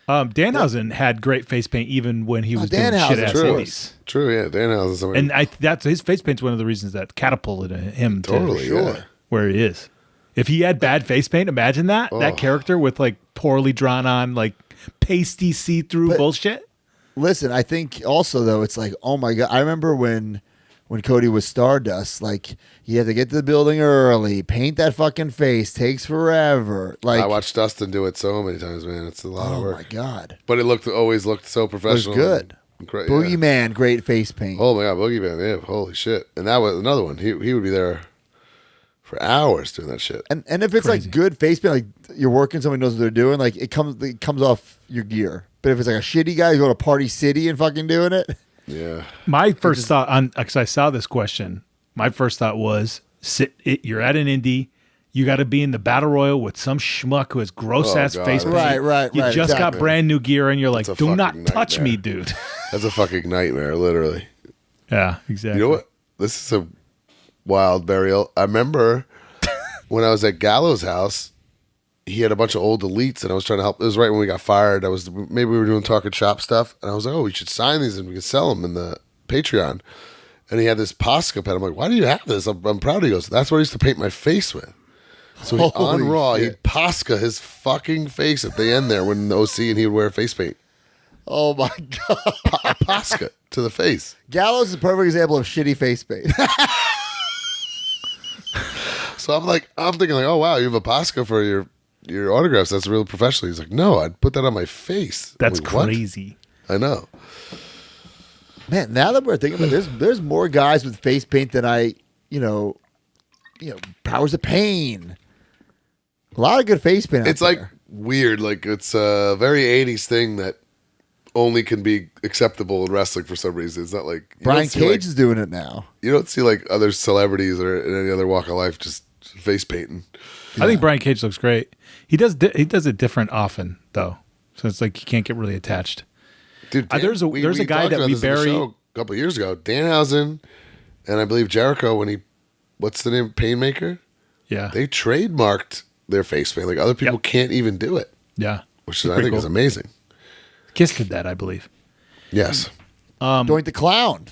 Danhausen had great face paint even when he was doing Danhausen, shit ass True. indies. True, yeah. Danhausen somebody. And that's his face paint's one of the reasons that catapulted him Totally, to yeah. where he is. If he had bad face paint, imagine that character with like poorly drawn on like pasty see-through bullshit. Listen, I think also though it's like, oh my god, I remember when Cody was Stardust, like you had to get to the building early, paint that fucking face, takes forever. Like, I watched Dustin do it so many times, man. It's a lot of oh work. my god, But it always looked so it was professional. good. Yeah. Boogeyman, great face paint. Oh my god, Boogeyman, yeah, holy shit. And that was another one. He would be there for hours doing that shit. And if it's like good face paint, like you're working, somebody knows what they're doing, like it comes off your gear But if it's like a shitty guy, you go to Party City and fucking doing it. Yeah. My first thought on, because I saw this question, my first thought was, you're at an indie, you got to be in the battle royal with some schmuck who has gross ass God. face paint. Right. You just got exactly. brand new gear, and you're like, That's a do not fucking touch me, nightmare. dude. That's a fucking nightmare, literally. Yeah, exactly. You know what? This is a wild burial. I remember when I was at Gallo's house, he had a bunch of old elites, and I was trying to help. It was right when we got fired. Maybe we were doing talking shop stuff, and I was like, "Oh, we should sign these, and we could sell them in the Patreon." And he had this Posca pen. I'm like, "Why do you have this?" I'm proud. He goes, "That's what I used to paint my face with." So on Holy Raw, shit. he'd Posca his fucking face at the end there when the OC, and he would wear face paint. Oh my God. A Posca to the face. Gallows is a perfect example of shitty face paint. So I'm thinking like, "Oh wow, you have a Posca for your autographs. That's real professional." He's like, "No, I'd put that on my face." I'm That's like, "What?" crazy. I know. Man, now that we're thinking about it, there's more guys with face paint than Powers of Pain. A lot of good face paint. It's out like there. weird. Like it's a very 80s thing that only can be acceptable in wrestling for some reason. It's not like Brian Cage is doing it now. You don't see like other celebrities or in any other walk of life just face painting. I think Brian Cage looks great. He does it different often though, so it's like you can't get really attached. Dude, There's a guy talked that about we this in the bury. show a couple of years ago. Danhausen and I believe Jericho, when what's the name? Painmaker? Yeah, They trademarked their face paint. Like other people can't even do it, yeah. which It's I pretty think is cool. amazing. Kiss did that, I believe. Yes. Doink the Clown.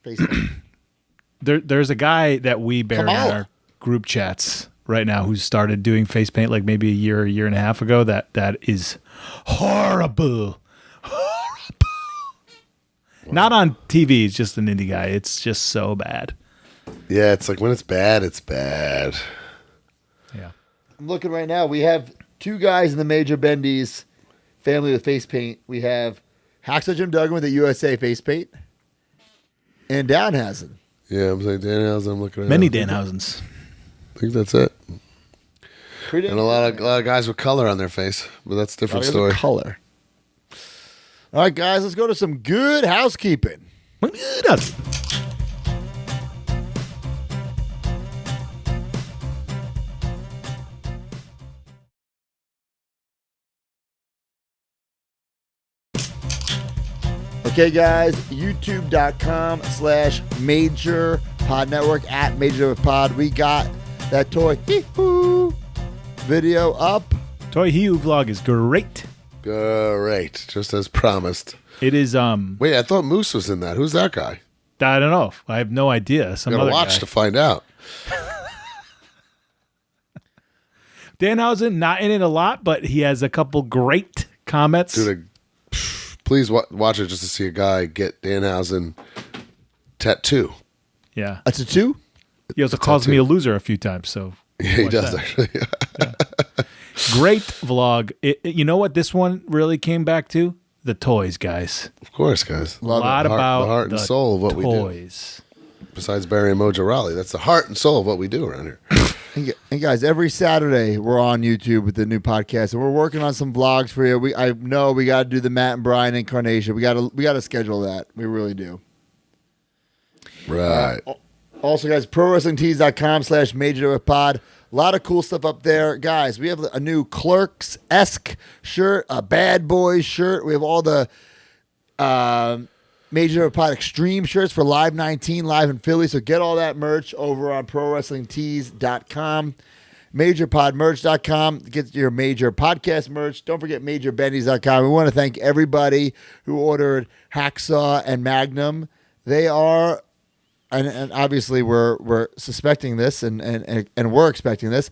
Face paint. There's a guy that we bury in Kamala. our group chats right now who started doing face paint like maybe a year and a half ago. That is horrible. Not on TV. It's just an indie guy. It's just so bad. Yeah, it's like when it's bad, it's bad. Yeah. I'm looking right now. We have two guys in the Major Bendies family with face paint. We have Hacksaw Jim Duggan with the USA face paint. And Danhausen. Yeah, I'm saying Danhausen. I'm looking at Many it. Danhausens. I think that's it. Pretty And a lot of guys with color on their face, but that's a different story. color. All right, guys, let's go to some good housekeeping. Okay, guys, youtube.com/Major Pod Network at Major Pod. We got that toy hee-hoo video up. Toy Hiu vlog is great. Great, just as promised. It is Wait, I thought Moose was in that. Who's that guy? I don't know. I have no idea. Some Gotta other watch guy. to find out. Danhausen not in it a lot, but he has a couple great comments. Dude, please watch it just to see a guy get Danhausen tattoo. Yeah. That's a 2? He also calls me a loser a few times, so Yeah, he watch does that. actually. Great vlog. You know what this one really came back to? The toys, guys. Of course, guys. A lot about the heart and soul of what we do. toys. Besides Barry and Mojo Raleigh, that's the heart and soul of what we do around here. And guys, every Saturday we're on YouTube with the new podcast, and we're working on some vlogs for you. I know we got to do the Matt and Brian incarnation. We got to schedule that. We really do. Right. Also, guys, prowrestlingtees.com/MajorPod. A lot of cool stuff up there. Guys, we have a new Clerks-esque shirt, a Bad Boys shirt. We have all the Major Pod Extreme shirts for Live 19, live in Philly. So get all that merch over on prowrestlingtees.com. MajorPodMerch.com. Get your Major Podcast merch. Don't forget MajorBendies.com. We want to thank everybody who ordered Hacksaw and Magnum. They are... And obviously we're suspecting this and we're expecting this,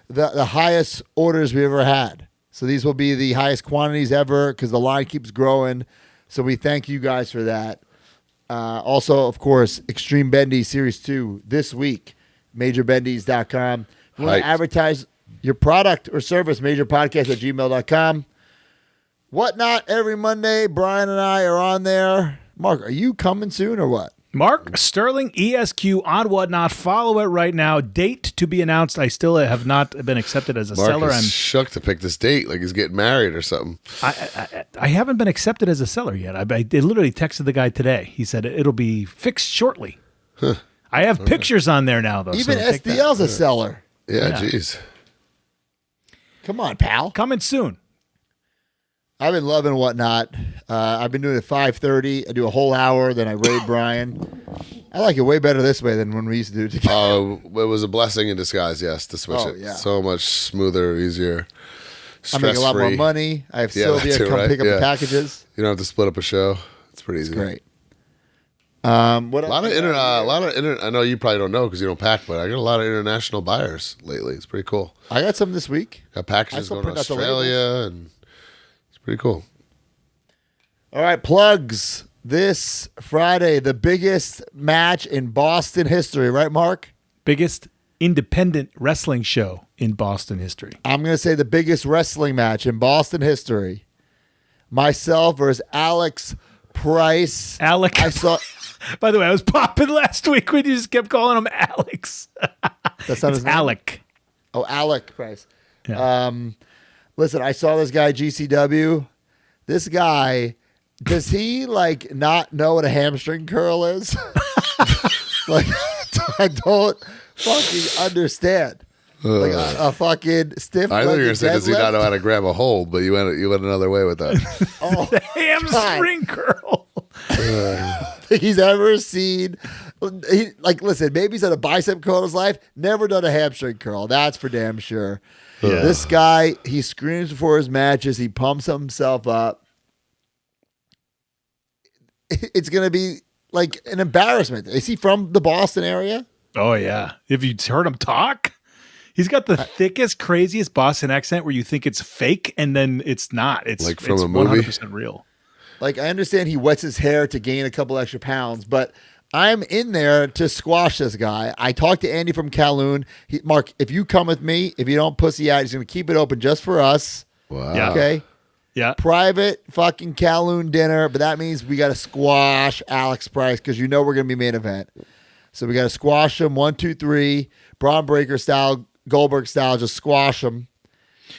the highest orders we ever had. So these will be the highest quantities ever because the line keeps growing. So we thank you guys for that. Also, of course, Extreme Bendy Series 2 this week, MajorBendies.com. If you want to advertise your product or service, majorpodcast@gmail.com. Whatnot every Monday. Brian and I are on there. Mark, are you coming soon or what? Mark Sterling ESQ on Whatnot. Follow it right now. Date to be announced. I still have not been accepted as a Mark seller. is I'm shook to pick this date, like he's getting married or something. I haven't been accepted as a seller yet. I literally texted the guy today. He said it'll be fixed shortly. I have pictures on there now, though. Even so take that. SDL's a seller. Yeah, jeez. Come on, pal. Coming soon. I've been loving Whatnot. I've been doing it at 5:30. I do a whole hour, then I raid Brian. I like it way better this way than when we used to do it together. Oh, it was a blessing in disguise, yes, to switch it. Yeah. So much smoother, easier, I make a lot more stress-free. money. I have Yeah, Sylvia that too, come right? pick up Yeah. the packages. You don't have to split up a show. It's pretty easy. Great. What A else lot of we got here? I know you probably don't know because you don't pack, but I got a lot of international buyers lately. It's pretty cool. I got some this week. Got I packages still going to print out the Australia, and it's pretty cool. All right, plugs. This Friday, the biggest match in Boston history, right, Mark? Biggest independent wrestling show in Boston history. I'm going to say the biggest wrestling match in Boston history. Myself versus Alex Price. Alec. I saw. By the way, I was popping last week when you just kept calling him Alex. That's not It's his name? Alec. Oh, Alec Price. Yeah. Listen, I saw this guy GCW. This guy, does he like not know what a hamstring curl is? Like, I don't fucking understand. Like a fucking stiff. I know you're legged gonna say, does he not deadlift? know how to grab a hold? But you went another way with that. Oh, Hamstring curl. he's ever seen. Listen, maybe he's had a bicep curl in his life. Never done a hamstring curl. That's for damn sure. Yeah. This guy, he screams before his matches. He pumps himself up. It's going to be like an embarrassment. Is he from the Boston area? Oh, yeah. If you heard him talk, he's got the thickest, craziest Boston accent where you think it's fake and then it's not. It's Like from it's a movie? 100% real. Like, I understand he wets his hair to gain a couple extra pounds, but I'm in there to squash this guy. I talked to Andy from Kowloon. Mark, if you come with me, if you don't pussy out, he's going to keep it open just for us. Wow. Yeah. Okay? Yeah. Private fucking Kowloon dinner, but that means we got to squash Alex Price because you know we're going to be main event. So we got to squash him 1, 2, 3, Braun Breaker style, Goldberg style, just squash him.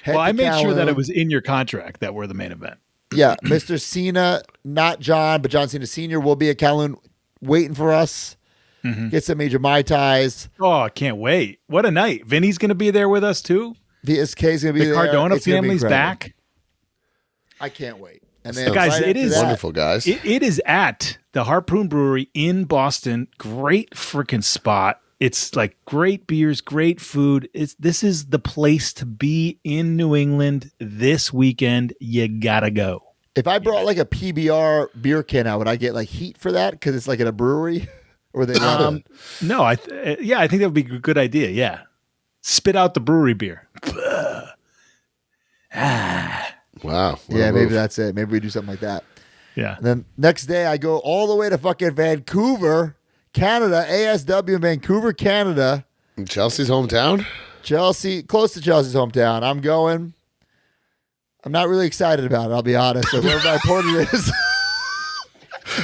Head Well, to I made sure that Kowloon. it was in your contract that we're the main event. Yeah, Mr. Cena, not John, but John Cena Sr. will be at Kowloon waiting for us. Get some major Mai Tais. Oh, I can't wait. What a night. Vinny's going to be there with us too. VSK is going to be The there. Cardona It's gonna be family's incredible. back. I can't wait. And then Guys, right it after is- that- Wonderful, guys. It is at the Harpoon Brewery in Boston. Great freaking spot. It's like great beers, great food. This is the place to be in New England this weekend. You gotta go. If I brought like a PBR beer can out, would I get like heat for that? Because it's like in a brewery? Or they No, I think that would be a good idea. Yeah, spit out the brewery beer. Wow. What Yeah, a maybe move. that's it. Maybe we do something like that. Yeah. And then next day, I go all the way to fucking Vancouver, Canada, ASW in Vancouver, Canada. In Chelsea's hometown. Chelsea, close to Chelsea's hometown. I'm going. I'm not really excited about it, I'll be honest. So whatever my opponent is.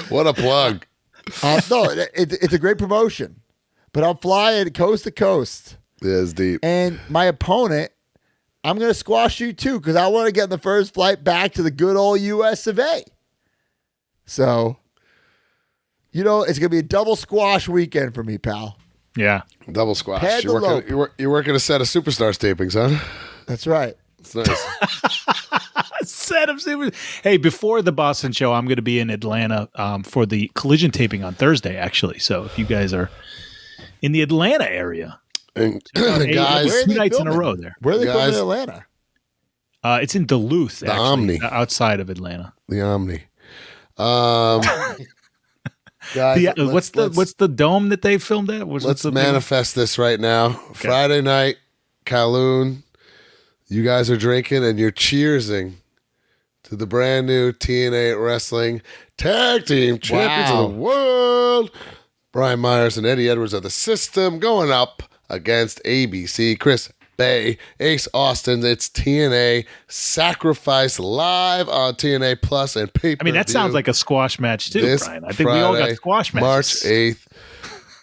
What a plug. No, it's a great promotion. But I'm flying coast to coast. Yeah, it's deep. And my opponent, I'm going to squash you too because I want to get on the first flight back to the good old US of A. So, it's going to be a double squash weekend for me, pal. Yeah. Double squash. Pad You're the working, you're working a set of Superstars tapings, huh? That's right. It's nice. Set of super. Hey, before the Boston show, I'm going to be in Atlanta for the Collision taping on Thursday, actually. So if you guys are in the Atlanta area, And hey, guys, where are two they nights in a filming? row there. Where are they filming in Guys. Atlanta? It's in Duluth, The actually, Omni. outside of Atlanta. the Omni. Guys, What's the dome that they filmed at? let's manifest this right now. Friday night, Kowloon. You guys are drinking and you're cheersing to the brand new TNA Wrestling Tag Team Champions of the World. Brian Myers and Eddie Edwards of the System going up against ABC. Chris Bay, Ace Austin. It's TNA Sacrifice live on TNA Plus and pay-per-view. I mean, that sounds like a squash match too, this Brian. I think we all got Friday, squash matches. March 8th,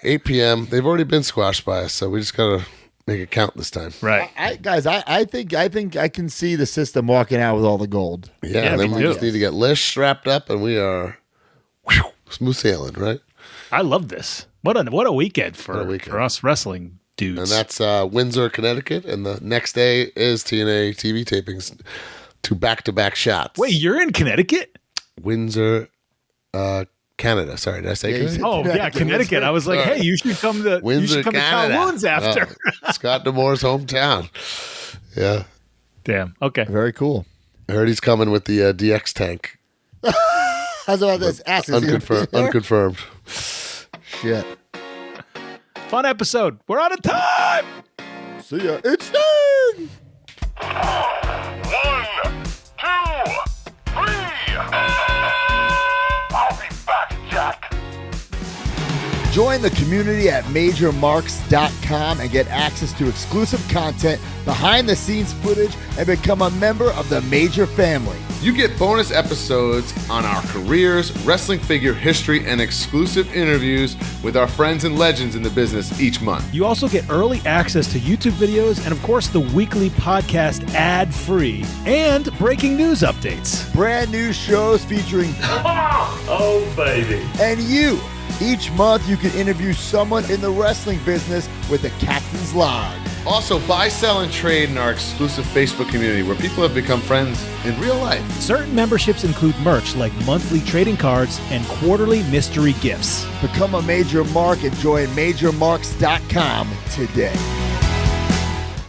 8 p.m. They've already been squashed by us, so we just got to make it count this time. Right. I think I can see the system walking out with all the gold. Yeah, and then me we too. just need to get Lish strapped up, and we are smooth sailing, right? I love this. What a weekend for What a weekend. for us wrestling dudes. And that's Windsor, Connecticut, and the next day is TNA TV tapings, 2 back-to-back shots. Wait, you're in Connecticut? Windsor, Canada. Sorry, did I say Yeah, you Canada? said- Oh yeah, Connecticut. I was like, Sorry. hey, you should come to Windsor, Canada. Kowloon's after. Oh, Scott D'Amore's hometown. Yeah. Damn. Okay. Very cool. I heard he's coming with the DX tank. How's about this? Ask us. Unconfirmed. Shit. Fun episode. We're out of time. See ya. It's Sting! 1, 2, 3. I'll be back, Jack. Join the community at MajorMarks.com and get access to exclusive content, behind-the-scenes footage, and become a member of the Major family. You get bonus episodes on our careers, wrestling figure history, and exclusive interviews with our friends and legends in the business each month. You also get early access to YouTube videos and, of course, the weekly podcast ad-free and breaking news updates. Brand new shows featuring Oh, baby. and you. Each month, you can interview someone in the wrestling business with the Captain's Log. Also, buy, sell, and trade in our exclusive Facebook community where people have become friends in real life. Certain memberships include merch like monthly trading cards and quarterly mystery gifts. Become a Major Mark and join MajorMarks.com today.